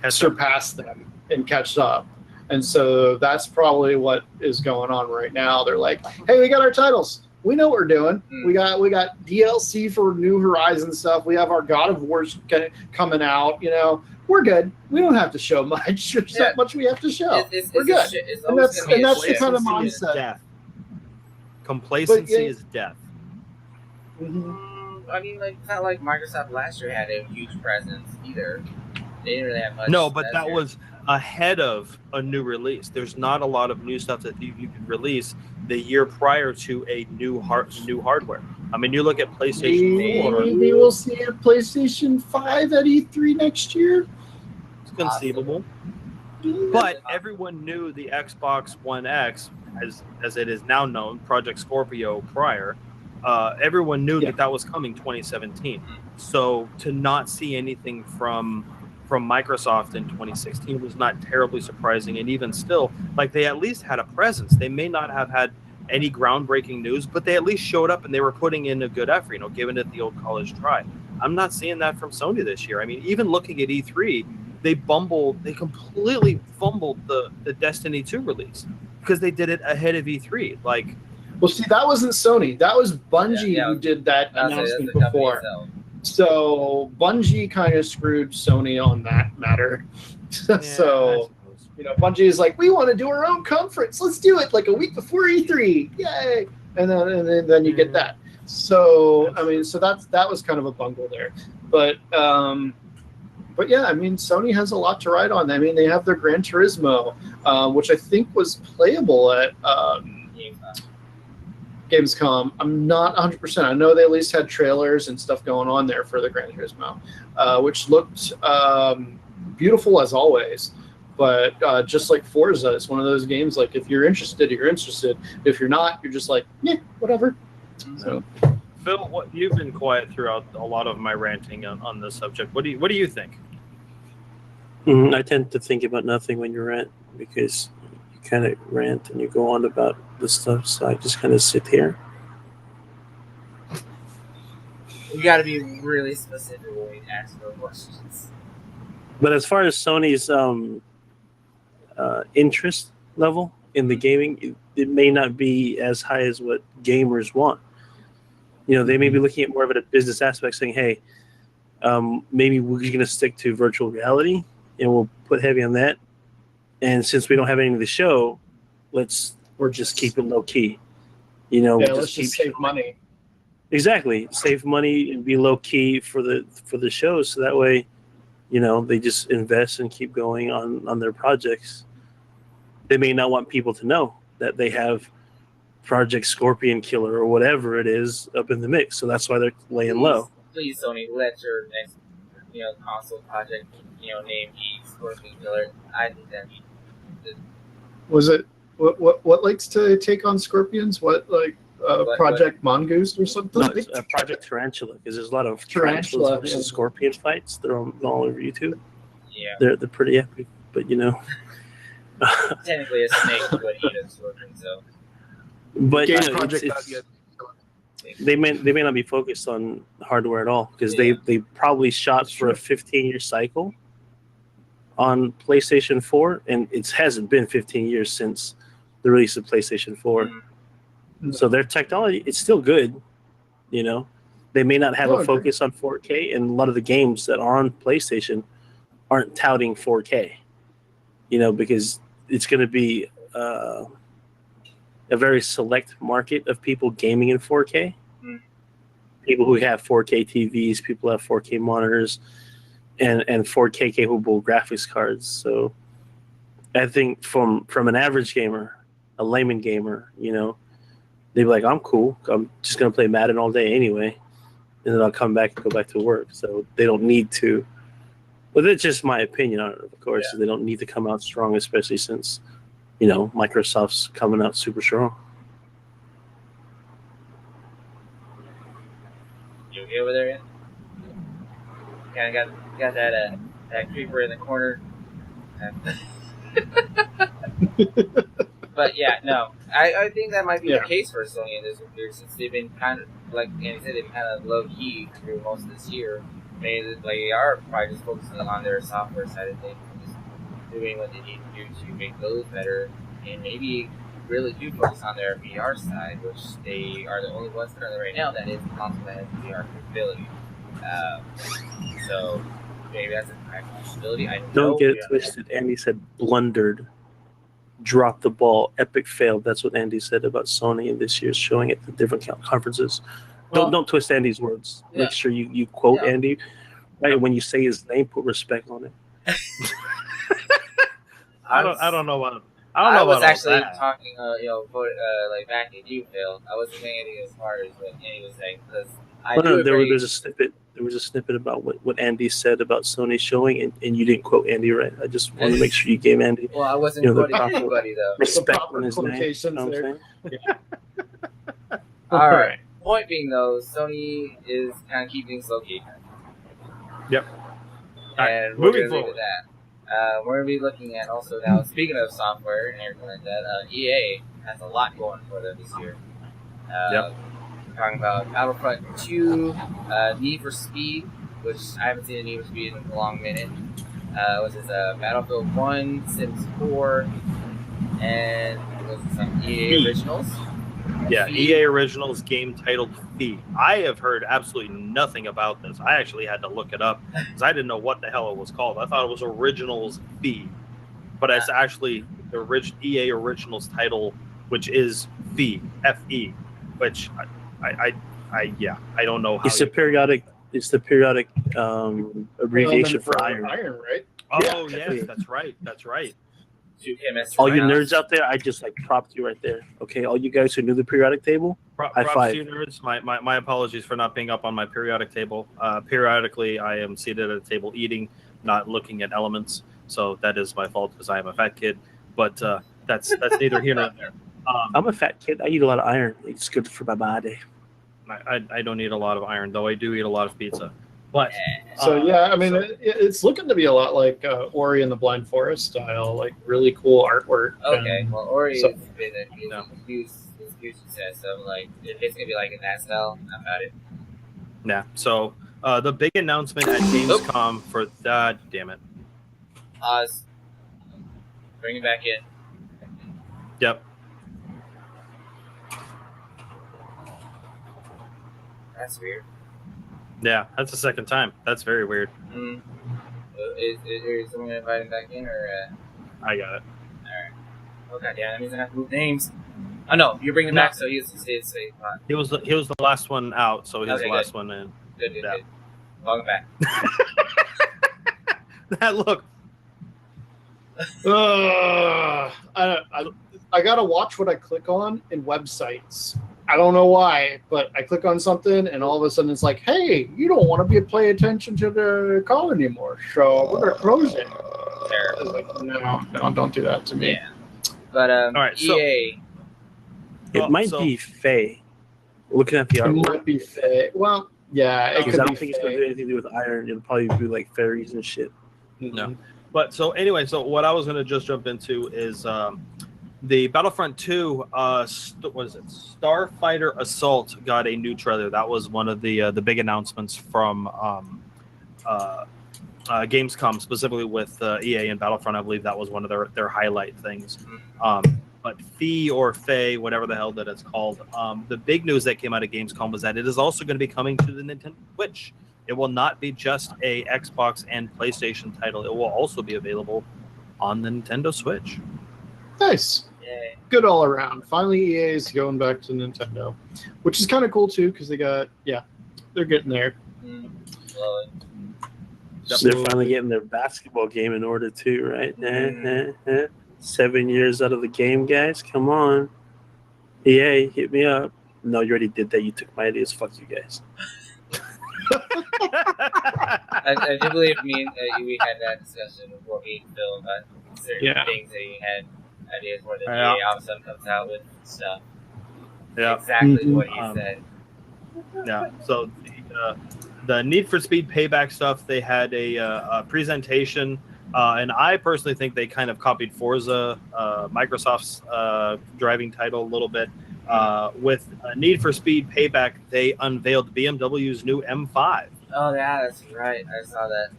surpass them and catch up. And so that's probably what is going on right now. They're like, hey, we got our titles. We know what we're doing. We got DLC for New Horizon stuff. We have our God of War coming out. You know, we're good. We don't have to show much. There's not much we have to show. We're good. And that's the kind of mindset. Complacency is death. I mean, like, it's not like Microsoft last year had a huge presence either. They didn't really have much. No, but that was ahead of a new release. There's not a lot of new stuff that you could release the year prior to a new hardware. I mean, you look at PlayStation 4. Maybe we'll see a PlayStation 5 at E3 next year. It's conceivable. But everyone knew the Xbox One X, as it is now known, Project Scorpio prior. Everyone knew that was coming 2017. So to not see anything from Microsoft in 2016 was not terribly surprising. And even still, like, they at least had a presence. They may not have had any groundbreaking news, but they at least showed up and they were putting in a good effort, you know, giving it the old college try. I'm not seeing that from Sony this year. I mean, even looking at E3, they completely fumbled the Destiny 2 release because they did it ahead of E3. Like, well, see, that wasn't Sony. That was Bungie who did that announcement before. So Bungie kind of screwed Sony on that matter. So, you know, Bungie is like, we want to do our own conference. Let's do it like a week before E3. Yay! And then you get that. So, I mean, so that was kind of a bungle there. But yeah, I mean, Sony has a lot to ride on. I mean, they have their Gran Turismo, which I think was playable at Gamescom. I'm not 100%. I know they at least had trailers and stuff going on there for the Gran Turismo, which looked beautiful as always. But just like Forza, it's one of those games, like, if you're interested, you're interested. If you're not, you're just like, yeah, whatever. So, Phil, you've been quiet throughout a lot of my ranting on this subject. What do you think? I tend to think about nothing when you rant because you kind of rant and you go on about the stuff. So I just kind of sit here. You got to be really specific when you ask for questions. But as far as Sony's interest level in the gaming, it may not be as high as what gamers want. You know, they may be looking at more of it a business aspect, saying, "Hey, maybe we're going to stick to virtual reality, and we'll put heavy on that. And since we don't have anything to show, we're just keep it low key. You know, yeah, let's just save money. Exactly, save money and be low key for the shows, so that way, you know, they just invest and keep going on their projects. They may not want people to know that they have Project Scorpion Killer or whatever it is up in the mix, so that's why they're laying low. Please, Sony, let your next, console project, name be Scorpion Killer. I think that. Was it what likes to take on scorpions? What Project Mongoose or something? No, it's Project Tarantula, because there's a lot of tarantulas versus scorpion fights. They're all over YouTube. Yeah, they're pretty epic, but technically a snake would eat a scorpion, so. But they may not be focused on hardware at all, because they probably shot for a 15-year cycle on PlayStation 4, and it hasn't been 15 years since the release of PlayStation 4. So their technology, it's still good. They may not have a focus on 4K, and a lot of the games that are on PlayStation aren't touting 4K. Because it's going to be a very select market of people gaming in 4K. People who have 4K TVs, people who have 4K monitors, and 4K capable graphics cards. So I think from an average gamer, a layman gamer, they'd be like, I'm cool. I'm just going to play Madden all day anyway. And then I'll come back and go back to work. So they don't need to. But that's just my opinion on it, of course. Yeah. They don't need to come out strong, especially since, Microsoft's coming out super strong. You okay over there yet? Kind of got that creeper in the corner. But yeah, no, I think that might be the case for Sony in this year, since they've been kind of, like Andy said, they've been kind of low key through most of this year. Maybe they are probably just focusing on their software side of things, just doing what they need to do to make those better, and maybe really do focus on their VR side, which they are the only ones currently right now that is the console that has VR capability. So maybe that's a high possibility. Don't get it twisted. Andy said blundered. Dropped the ball, epic fail. That's what Andy said about Sony in this year's showing at the different conferences. Don't twist Andy's words. Yeah. Make sure you quote Andy. Right? When you say his name, put respect on it. I don't know what. I was actually talking, like back in you, Phil. I wasn't saying anything as hard as what Andy was saying, because there was a snippet. There was a snippet about what Andy said about Sony showing, and you didn't quote Andy right. I just want to make sure you gave Andy. Well, I wasn't quoting anybody though. Respect on his name. All right. Point being, though, Sony is kind of keeping things low key. Yep. And we're going to leave it at that. We're going to be looking at also now, speaking of software and everything like that, EA has a lot going for them this year. We're talking about Battlefront 2, Need for Speed, which I haven't seen a Need for Speed in a long minute. Which is Battlefield 1, Sims 4, and some EA Originals. Yeah, EA Originals game titled Fee. I have heard absolutely nothing about this. I actually had to look it up because I didn't know what the hell it was called. I thought it was Originals Fee, but it's actually the EA Originals title, which is Fee, F-E, which I don't know how. It's the periodic abbreviation for iron. Iron, right? Oh yes, that's right. All you nerds out there, I just propped you right there. Okay, all you guys who knew the periodic table, high five. To you nerds. My apologies for not being up on my periodic table. Periodically, I am seated at a table eating, not looking at elements. So that is my fault because I am a fat kid. But that's neither here nor there. I'm a fat kid. I eat a lot of iron. It's good for my body. I don't eat a lot of iron, though I do eat a lot of pizza. But So yeah, I mean, it's looking to be a lot like Ori and the Blind Forest style, like really cool artwork. Okay, and well, Ori so- has been a huge success. So like, if it's gonna be like in that style, I'm about it. yeah. So the big announcement at Gamescom for that, damn it. Oz, bring it back in. Yep. That's weird. Yeah, that's the second time. That's very weird. Is someone inviting back in, or? I got it. Alright. Oh god, yeah, that means I have to move names. Oh no, you're bringing back, so he's safe. He was the last one out, so he's Okay, the last one in. Good. Welcome back. That look. I gotta watch what I click on in websites. I don't know why, but I click on something and all of a sudden it's like, hey, you don't want to be paying attention to the call anymore, so we're gonna close it. I was like, no, don't do that to me. Yeah. But all right, EA. It might be Faye. Looking at the It artwork. might be Faye. Well, yeah, it Because could I be don't think it's going to do anything to do with iron. It'll probably be like fairies and shit. No. But so anyway, so what I was going to just jump into is the Battlefront 2, what is it? Starfighter Assault got a new trailer. That was one of the big announcements from Gamescom, specifically with EA and Battlefront. I believe that was one of their highlight things. But Fee or Faye, whatever the hell that it's called, the big news that came out of Gamescom was that it is also going to be coming to the Nintendo Switch. It will not be just a Xbox and PlayStation title. It will also be available on the Nintendo Switch. Nice. Yay. Good all around. Finally, EA is going back to Nintendo, which is kind of cool too because they're getting there. Well, They're finally getting their basketball game in order too, right? 7 years out of the game, guys. Come on. EA, hit me up. No, you already did that. You took my ideas. Fuck you guys. I do believe we had that discussion before we filmed on certain things that you had ideas for. The EA all of a sudden comes out with stuff. Yeah. Exactly what he said. Yeah. So the Need for Speed Payback stuff, they had a presentation, and I personally think they kind of copied Forza, Microsoft's driving title a little bit. With Need for Speed Payback, they unveiled BMW's new M5. Oh yeah, that's right. I saw that.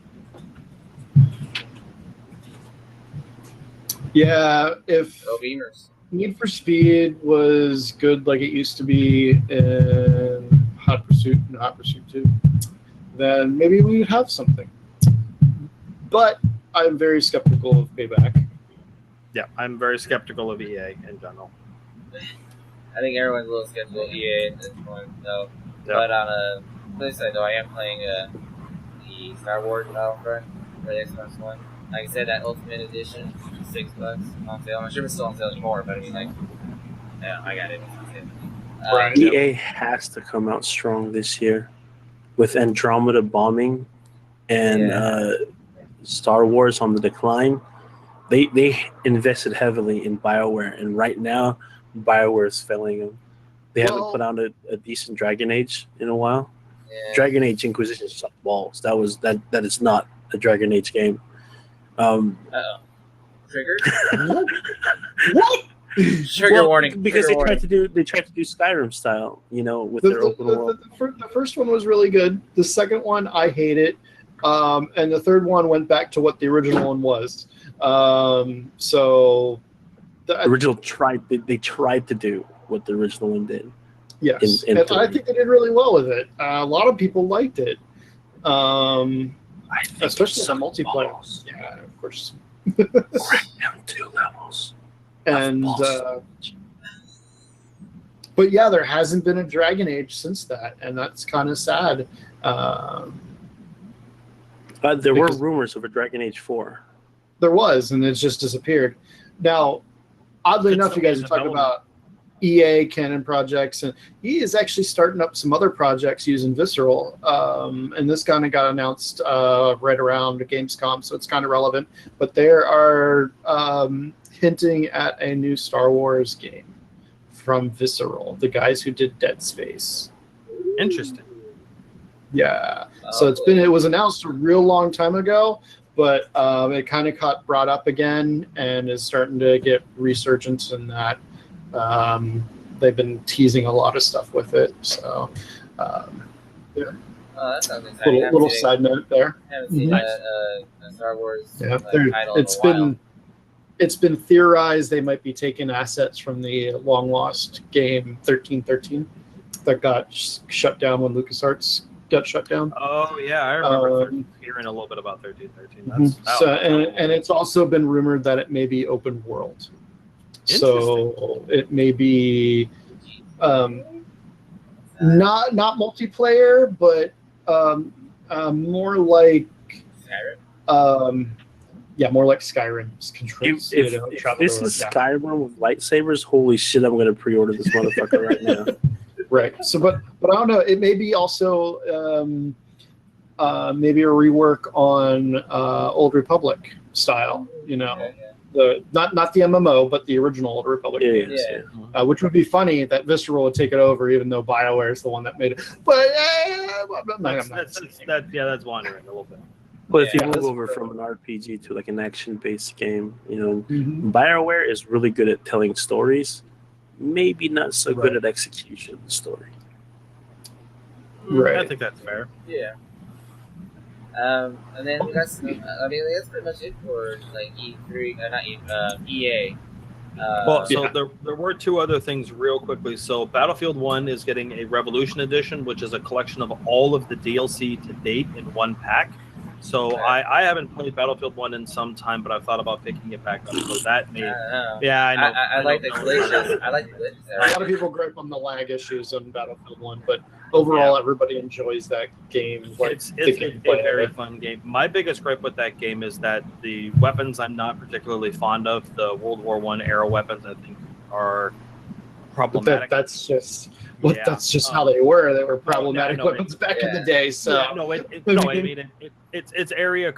Yeah, if Beamers. Need for Speed was good like it used to be in Hot Pursuit and Hot Pursuit 2, then maybe we would have something. But I'm very skeptical of Payback. Yeah, I'm very skeptical of EA in general. I think everyone's a little skeptical of EA at this point, though. Yeah. But on a flip side, though, I am playing the Star Wars Battlefront for the Xbox One. Like I said, that Ultimate Edition, $6 on sale. I'm not sure if it's still on sale anymore, but I mean, like, yeah, I got it. Right. EA has to come out strong this year with Andromeda bombing and Star Wars on the decline. They invested heavily in BioWare, and right now BioWare is failing them. They haven't put out a decent Dragon Age in a while. Yeah. Dragon Age Inquisition sucked balls. That is not a Dragon Age game. Trigger? What? Trigger warning. Because Trigger they tried to do Skyrim style, with their open world. The first one was really good. The second one, I hate it. And the third one went back to what the original one was. So the original they tried to do what the original one did. Yes, and I think they did really well with it. A lot of people liked it, especially the multiplayer. Balls. Yeah, of course. Crack down 2 levels. And but yeah, there hasn't been a Dragon Age since that, and that's kind of sad. There were rumors of a Dragon Age 4. There was, and it's just disappeared. Now, oddly enough, you guys are talking about EA Canon projects, and EA is actually starting up some other projects using Visceral, and this kind of got announced right around Gamescom, so it's kind of relevant. But they are hinting at a new Star Wars game from Visceral, the guys who did Dead Space. Interesting. Yeah. So it was announced a real long time ago, but it kind of got brought up again and is starting to get resurgence in that. They've been teasing a lot of stuff with it. So, yeah. That sounds exciting. Little side note there. Haven't seen that Star Wars title it's been theorized they might be taking assets from the long lost game 1313 that got shut down when LucasArts got shut down. Oh yeah, I remember hearing a little bit about 1313. And it's also been rumored that it may be open world. So it may be not multiplayer, but more like more like Skyrim's controls. If this is Skyrim with lightsabers, holy shit! I'm gonna pre-order this motherfucker right now. Right. So, but I don't know. It may be also maybe a rework on Old Republic style. The not the MMO, but the original Old Republic games. Which would be funny that Visceral would take it over, even though BioWare is the one that made it. But that's wandering a little bit. But if you move over from an RPG to like an action-based game, BioWare is really good at telling stories. Maybe not so good at execution of the story. Right. I think that's fair. Yeah. And then that's pretty much it for like EA. There were two other things real quickly. So Battlefield 1 is getting a Revolution Edition, which is a collection of all of the DLC to date in one pack. So I haven't played Battlefield 1 in some time, but I've thought about picking it back up. So that may, I know. I like the glitches. I like the glitches. A lot of people gripe on the lag issues on Battlefield 1, but overall, everybody enjoys that game. It's a very fun game. My biggest gripe with that game is that the weapons I'm not particularly fond of. The World War I era weapons, I think, are problematic. That's just how they were. They were problematic weapons back in the day. So it's era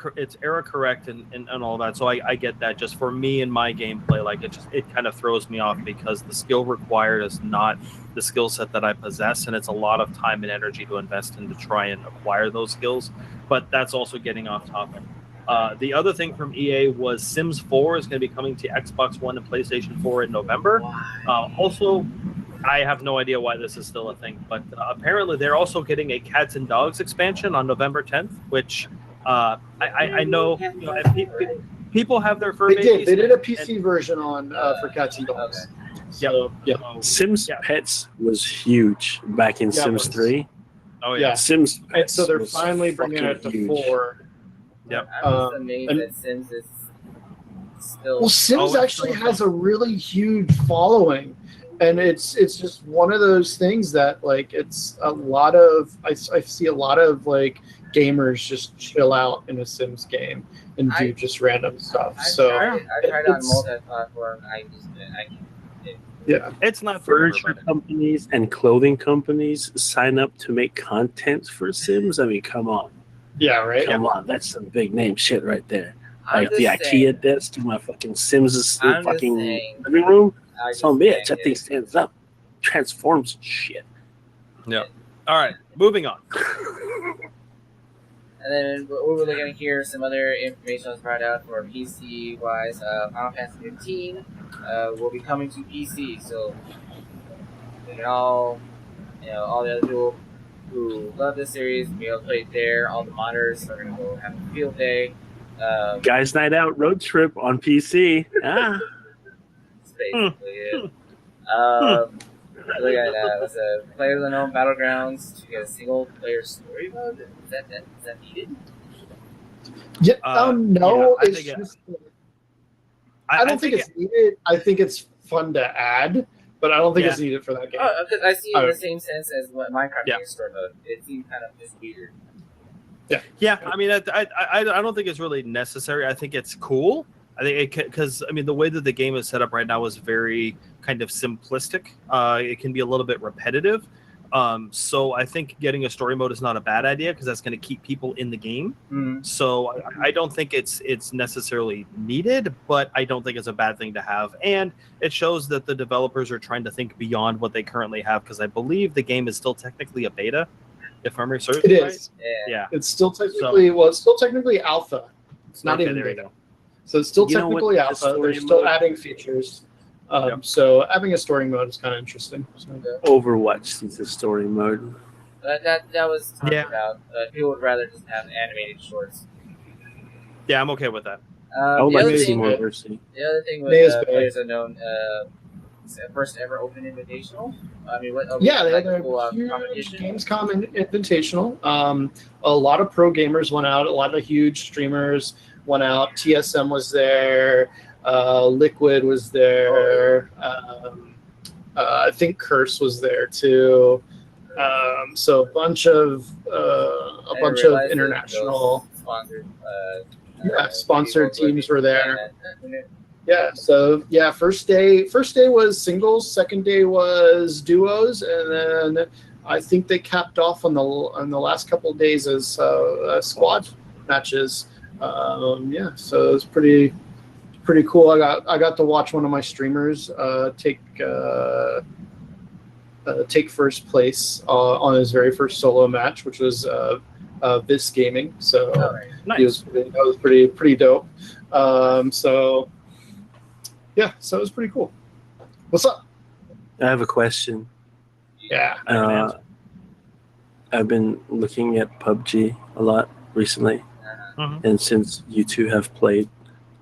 correct and all that. So I get that. Just for me and my gameplay, like it kind of throws me off because the skill required is not the skill set that I possess, and it's a lot of time and energy to invest in to try and acquire those skills. But that's also getting off topic. The other thing from EA was Sims 4 is going to be coming to Xbox One and PlayStation 4 in November. Also, I have no idea why this is still a thing, but apparently they're also getting a Cats and Dogs expansion on November 10th, which I know, people have their fur babies. They did a PC version on for Cats and Dogs. So, Sims Pets was huge back in Sims 3. Oh yeah, Sims Pets. So they're finally bringing it to 4. Yep. I'm amazed that Sims is still. Well, Sims actually has a really huge following. And it's just one of those things that like it's a lot of I see a lot of like gamers just chill out in a Sims game and do just random stuff. I tried on multi-platform. It's not furniture companies and clothing companies sign up to make content for Sims. I mean, come on. Yeah, right. Come on, that's some big name shit right there. Like the IKEA desk to my fucking Sims' fucking living room. Some bitch, that thing stands up, transforms shit. Yeah. All right, moving on. And then we're going to hear some other information that's brought out for PC wise. Final Fantasy 15 will be coming to PC, so we can all the other people who love this series will be able to play it there. All the modders are going to go have a field day. Guys' night out road trip on PC. Basically it. Look at that. It's a player-unknown battlegrounds to get a single-player story mode. Is that needed? Yeah. No. I don't think it's needed. I think it's fun to add, but I don't think it's needed for that game. Because I see it in the same sense as what Minecraft getting story mode. It seems kind of just weird. Yeah. I mean, I don't think it's really necessary. I think it's cool. I think because the way that the game is set up right now is very kind of simplistic. It can be a little bit repetitive. So I think getting a story mode is not a bad idea because that's going to keep people in the game. So I don't think it's necessarily needed, but I don't think it's a bad thing to have. And it shows that the developers are trying to think beyond what they currently have because I believe the game is still technically a beta. if memory serves It me is. right. Yeah. It's still technically alpha. It's not Okay, even there you beta. go. So it's still You know what technically the alpha. story They're still mode- adding features. Yep. So having a story mode is kind of interesting. So. Overwatch needs a story mode. That was talked Yeah. about. People would rather just have animated shorts. Yeah, I'm okay with that. I would The like other to see thing- more diversity. The other thing Maze with Bay. Players Unknown, first ever open invitational. I mean, what? Yeah, they like had a full huge competition. GamesCom Invitational. A lot of pro gamers went out. A lot of huge streamers went out. TSM was there. Liquid was there. I think Curse was there too. So a bunch of international sponsored teams were there. Yeah, so yeah, first day was singles, second day was duos, and then I think they capped off on the last couple of days as squad matches. Yeah, so it was pretty cool. I got to watch one of my streamers take first place on his very first solo match, which was Vis Gaming. So Nice. that was pretty dope. So yeah, so it was pretty cool. What's up? I have a question. Yeah. I've been looking at PUBG a lot recently, and since you two have played,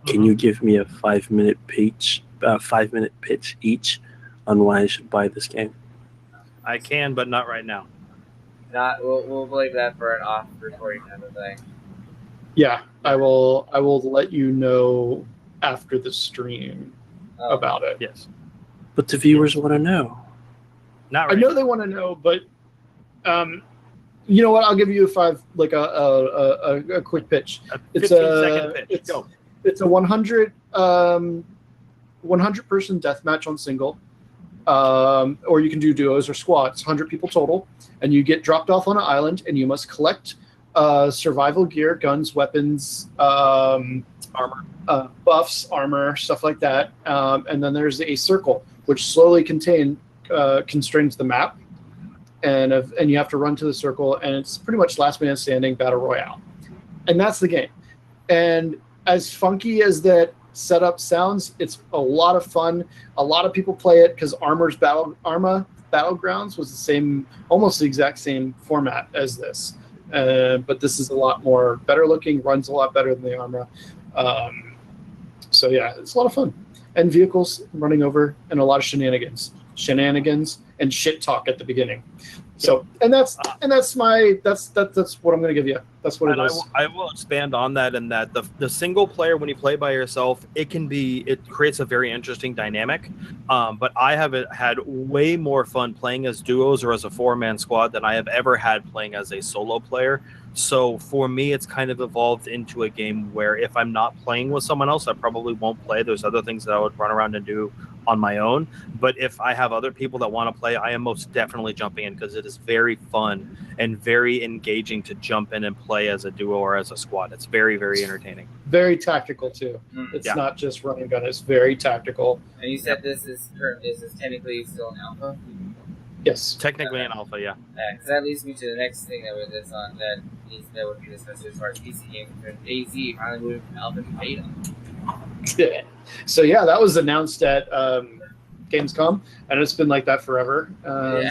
can you give me a 5-minute pitch each on why I should buy this game? I can, but not right now. We'll leave that for an off recording kind of thing. Yeah, I will let you know after the stream about it. Yes. But the viewers want to know. Not right I know now. they want to know, but you know what? I'll give you a quick pitch. It's a 15-second pitch. Go. It's a 100 person deathmatch on single, or you can do duos or squads. 100 people total, and you get dropped off on an island, and you must collect survival gear, guns, weapons, Armor. buffs, armor, stuff like that. And then there's a circle which slowly constrains the map, and you have to run to the circle, and it's pretty much last man standing battle royale, and that's the game. And as funky as that setup sounds, it's a lot of fun. A lot of people play it because Arma Battlegrounds was almost the exact same format as this, but this is a lot more better looking, runs a lot better than the Arma. So yeah, it's a lot of fun, and vehicles running over, and a lot of shenanigans, and shit talk at the beginning. So that's what I'm going to give you. That's what it is. I will expand on that, in that the single player, when you play by yourself, it creates a very interesting dynamic. But I have had way more fun playing as duos or as a 4-man squad than I have ever had playing as a solo player. So for me, it's kind of evolved into a game where if I'm not playing with someone else, I probably won't play. There's other things that I would run around and do on my own. But if I have other people that want to play, I am most definitely jumping in, because it is very fun and very engaging to jump in and play as a duo or as a squad. It's very, very entertaining. Very tactical too. It's not just run and gun. It's very tactical. And you said this is technically still an alpha? Yes. Technically an alpha, yeah. Because that leads me to the next thing that would be discussed as far as PC games. DayZ finally moving from alpha to beta. Yeah. So yeah, that was announced at Gamescom, and it's been like that forever.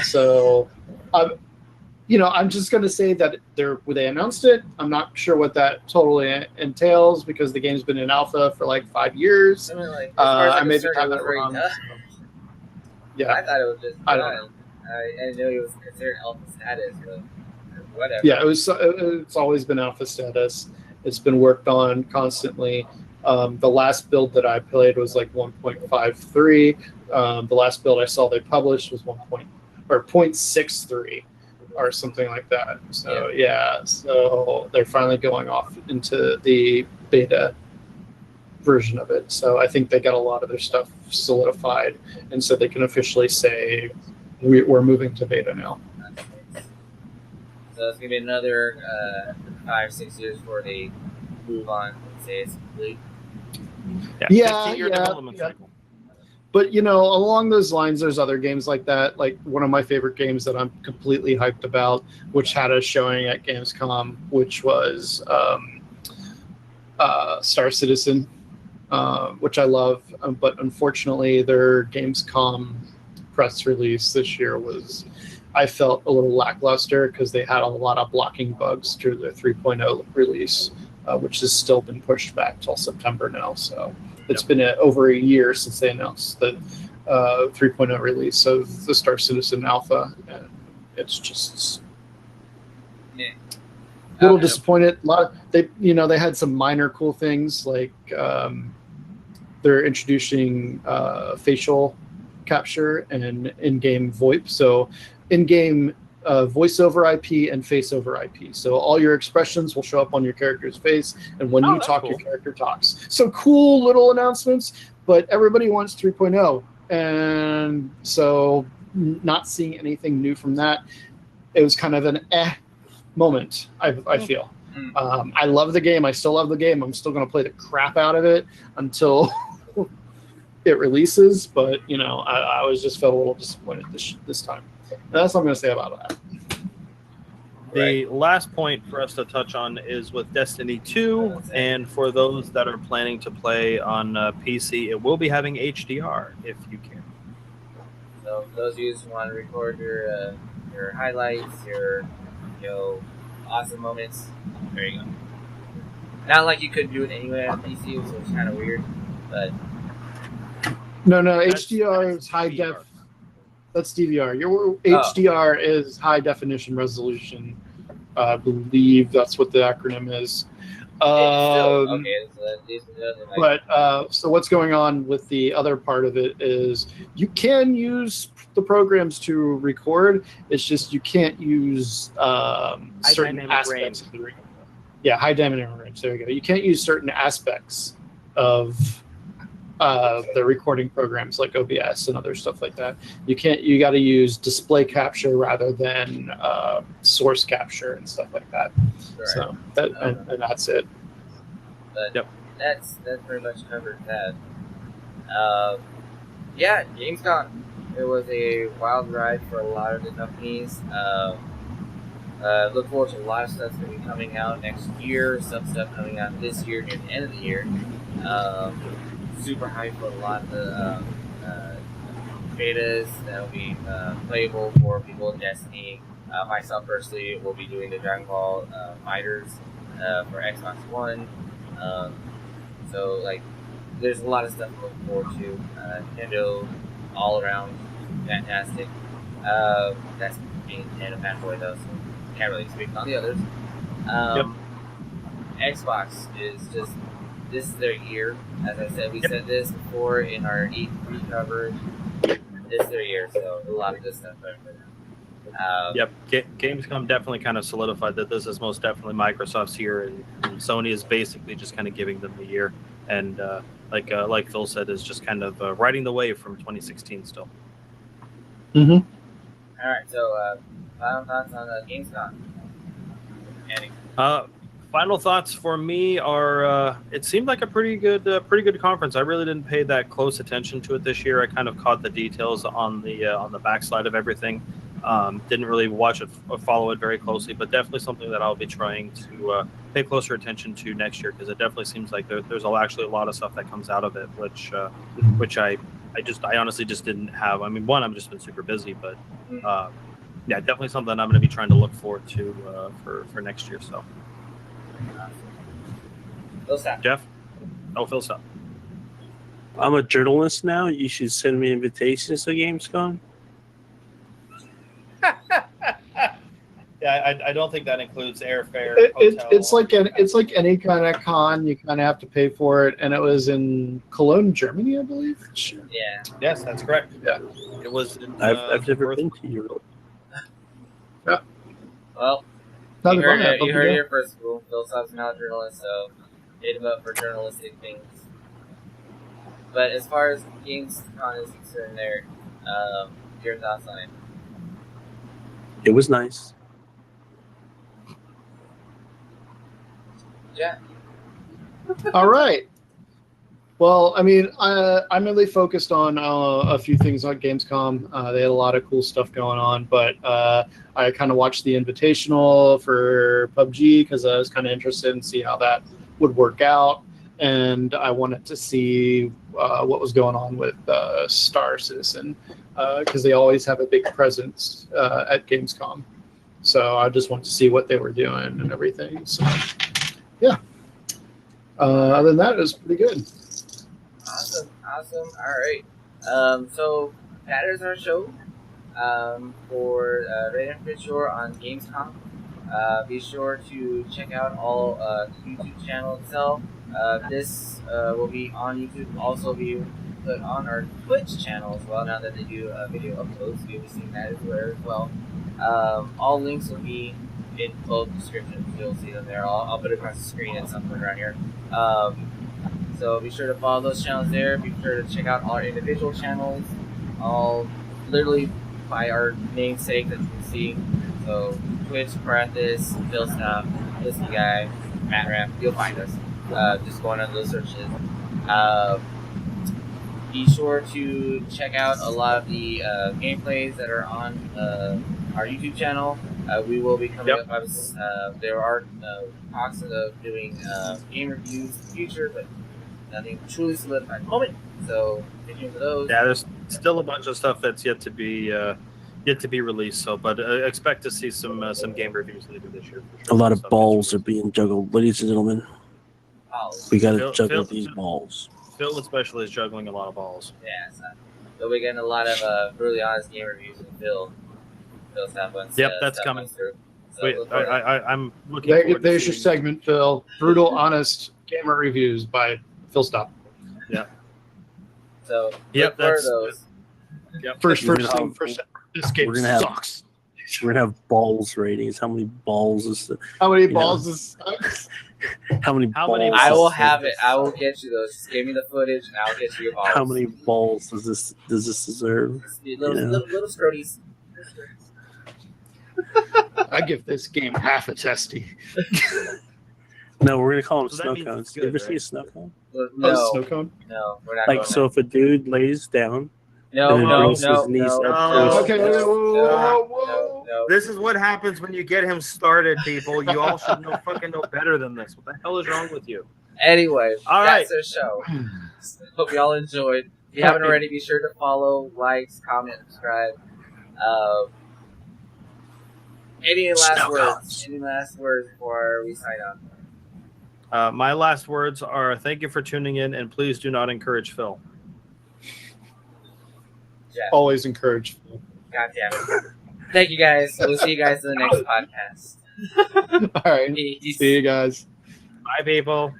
So, I'm just going to say that they announced it. I'm not sure what that totally entails, because the game's been in alpha for like 5 years. I maybe have that wrong. Yeah, I thought it was just. I don't know. I didn't know it was considered alpha status, but whatever. Yeah, it's always been alpha status. It's been worked on constantly. The last build that I played was like 1.53. The last build I saw they published was 0.63 or something like that. So so they're finally going off into the beta version of it. So I think they got a lot of their stuff solidified, and so they can officially say we're moving to beta now. So it's gonna be another 5-6 years before they move on and say it's complete. Yeah. 15-year development cycle. But along those lines, there's other games like that. Like one of my favorite games that I'm completely hyped about, which had a showing at Gamescom, which was Star Citizen, which I love. But unfortunately, their Gamescom press release this year was, I felt, a little lackluster because they had a lot of blocking bugs through their 3.0 release, which has still been pushed back till September now. So it's been over a year since they announced the 3.0 release of the Star Citizen Alpha, and it's just a little disappointed. They had some minor cool things like they're introducing facial capture and in-game VoIP. So in-game voice over IP and face over IP. So all your expressions will show up on your character's face, and when you talk, your character talks. So cool little announcements, but everybody wants 3.0. And so not seeing anything new from that, it was kind of an moment, I feel. I love the game. I still love the game. I'm still going to play the crap out of it until it releases. But, I was just felt a little disappointed this time. And that's what I'm going to say about that. The last point for us to touch on is with Destiny 2, and for those that are planning to play on PC, it will be having HDR if you can. So for those of you who want to record your highlights, your awesome moments, there you go. Not like you couldn't do it anyway on PC, so it's kind of weird, but no, HDR is high def. That's DVR. Your HDR is high definition resolution. I believe that's what the acronym is. So what's going on with the other part of it is you can use the programs to record. It's just you can't use certain aspects of the range. Yeah, high dynamic range. There you go. You can't use certain aspects of the recording programs like OBS and other stuff like that. You got to use display capture rather than source capture and stuff like that. Right. So and that's it. But that's pretty much covered that. Gamescom. It was a wild ride for a lot of the companies. Look forward to a lot of stuff that's going to be coming out next year. Some stuff coming out this year near the end of the year. Super hyped for a lot of the betas that will be playable for people in Destiny. Myself personally will be doing the Dragon Ball Fighters for Xbox One. There's a lot of stuff to look forward to. Nintendo, all around, fantastic. That's being Nintendo fanboy though, so can't really speak on the others. Xbox is just, this is their year. As I said, we said this before in our E3 coverage. This is their year, so a lot of this stuff. Gamescom definitely kind of solidified that this is most definitely Microsoft's year, and Sony is basically just kind of giving them the year. And like Phil said, is just kind of riding the wave from 2016 still. Mm-hmm. All right, so final thoughts on Gamescom. Andy? Final thoughts for me are it seemed like a pretty good conference. I really didn't pay that close attention to it this year. I kind of caught the details on the backside of everything. Didn't really watch it or follow it very closely, but definitely something that I'll be trying to pay closer attention to next year, because it definitely seems like there's actually a lot of stuff that comes out of it, which I honestly just didn't have. I mean, one, I've just been super busy, but definitely something I'm going to be trying to look forward to for next year. So. Jeff? Oh, Phil, stop. I'm a journalist now. You should send me invitations to Gamescom. Yeah, I don't think that includes airfare. It's like any kind of con. You kind of have to pay for it, and it was in Cologne, Germany, I believe. Yeah. Yes, that's correct. Yeah. It was. I've never been to Europe. Yeah. Well. You heard it here first. Phil's not a journalist, so hit him up for journalistic things. But as far as GamesCom is concerned, your thoughts on it? It was nice. Yeah. All right. Well, I mean, I'm really focused on a few things on Gamescom. They had a lot of cool stuff going on, but I kind of watched the Invitational for PUBG because I was kind of interested in see how that would work out, and I wanted to see what was going on with Star Citizen because they always have a big presence at Gamescom. So I just wanted to see what they were doing and everything. So, yeah. Other than that, it was pretty good. Awesome. All right. So that is our show for Raiden for Sure on Gamescom. Be sure to check out all YouTube channel itself. This will be on YouTube, also be put on our Twitch channel as well. Now that they do video uploads, you'll be seeing that as well. All links will be in both descriptions. You'll see them there. I'll put it across the screen at some point around here. So be sure to follow those channels there. Be sure to check out our individual channels, all literally by our namesake that you can see. So Twitch, Parathis, Phil Stuff, Listen Guy, Matt Ramp, you'll find us. Just going on those searches. Be sure to check out a lot of the gameplays that are on our YouTube channel. We will be coming up. There are talks of doing game reviews in the future, but nothing truly solidified at the moment. So continue for those. Yeah, there's still a bunch of stuff that's yet to be released. So, but expect to see some game reviews later this year. For sure. A lot of balls are being juggled, ladies and gentlemen. We got to juggle these balls. Phil especially is juggling a lot of balls. Yeah, so we're getting a lot of really honest game reviews from Phil. Phil's stuff once. Yep, that's coming. So wait, I'm looking. There's your segment, Phil. Brutal, honest gamer reviews by Phil Stop. Yeah. So yep, that's those. Yep. First thing. This game sucks. We're gonna have balls ratings. How many balls is the? How many balls is? How many balls? I will have it. I will get you those. Just give me the footage, and I'll get you your balls. How many balls does this deserve? Little scroties. I give this game half a testy. No, we're gonna call them So snow cones. You ever see a snow cone? No, Snow cone? no, we're not. Like, so if a dude lays down, no, and then no, brings his knees no, up no, close. Okay, whoa. no. This is what happens when you get him started, people. You all should know better than this. What the hell is wrong with you? Anyway, All that's right. our show. Hope you all enjoyed. If you haven't already, be sure to follow, like, comment, subscribe. Any last words? Any last words before we sign off? My last words are: thank you for tuning in, and please do not encourage Phil. Jeff. Always encourage. God damn it. Thank you guys. We'll see you guys in the next podcast. All right. Peace. See you guys. Bye, people.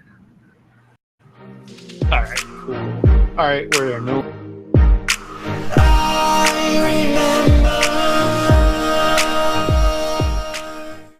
All right. Cool. All right. We're there. No. I remember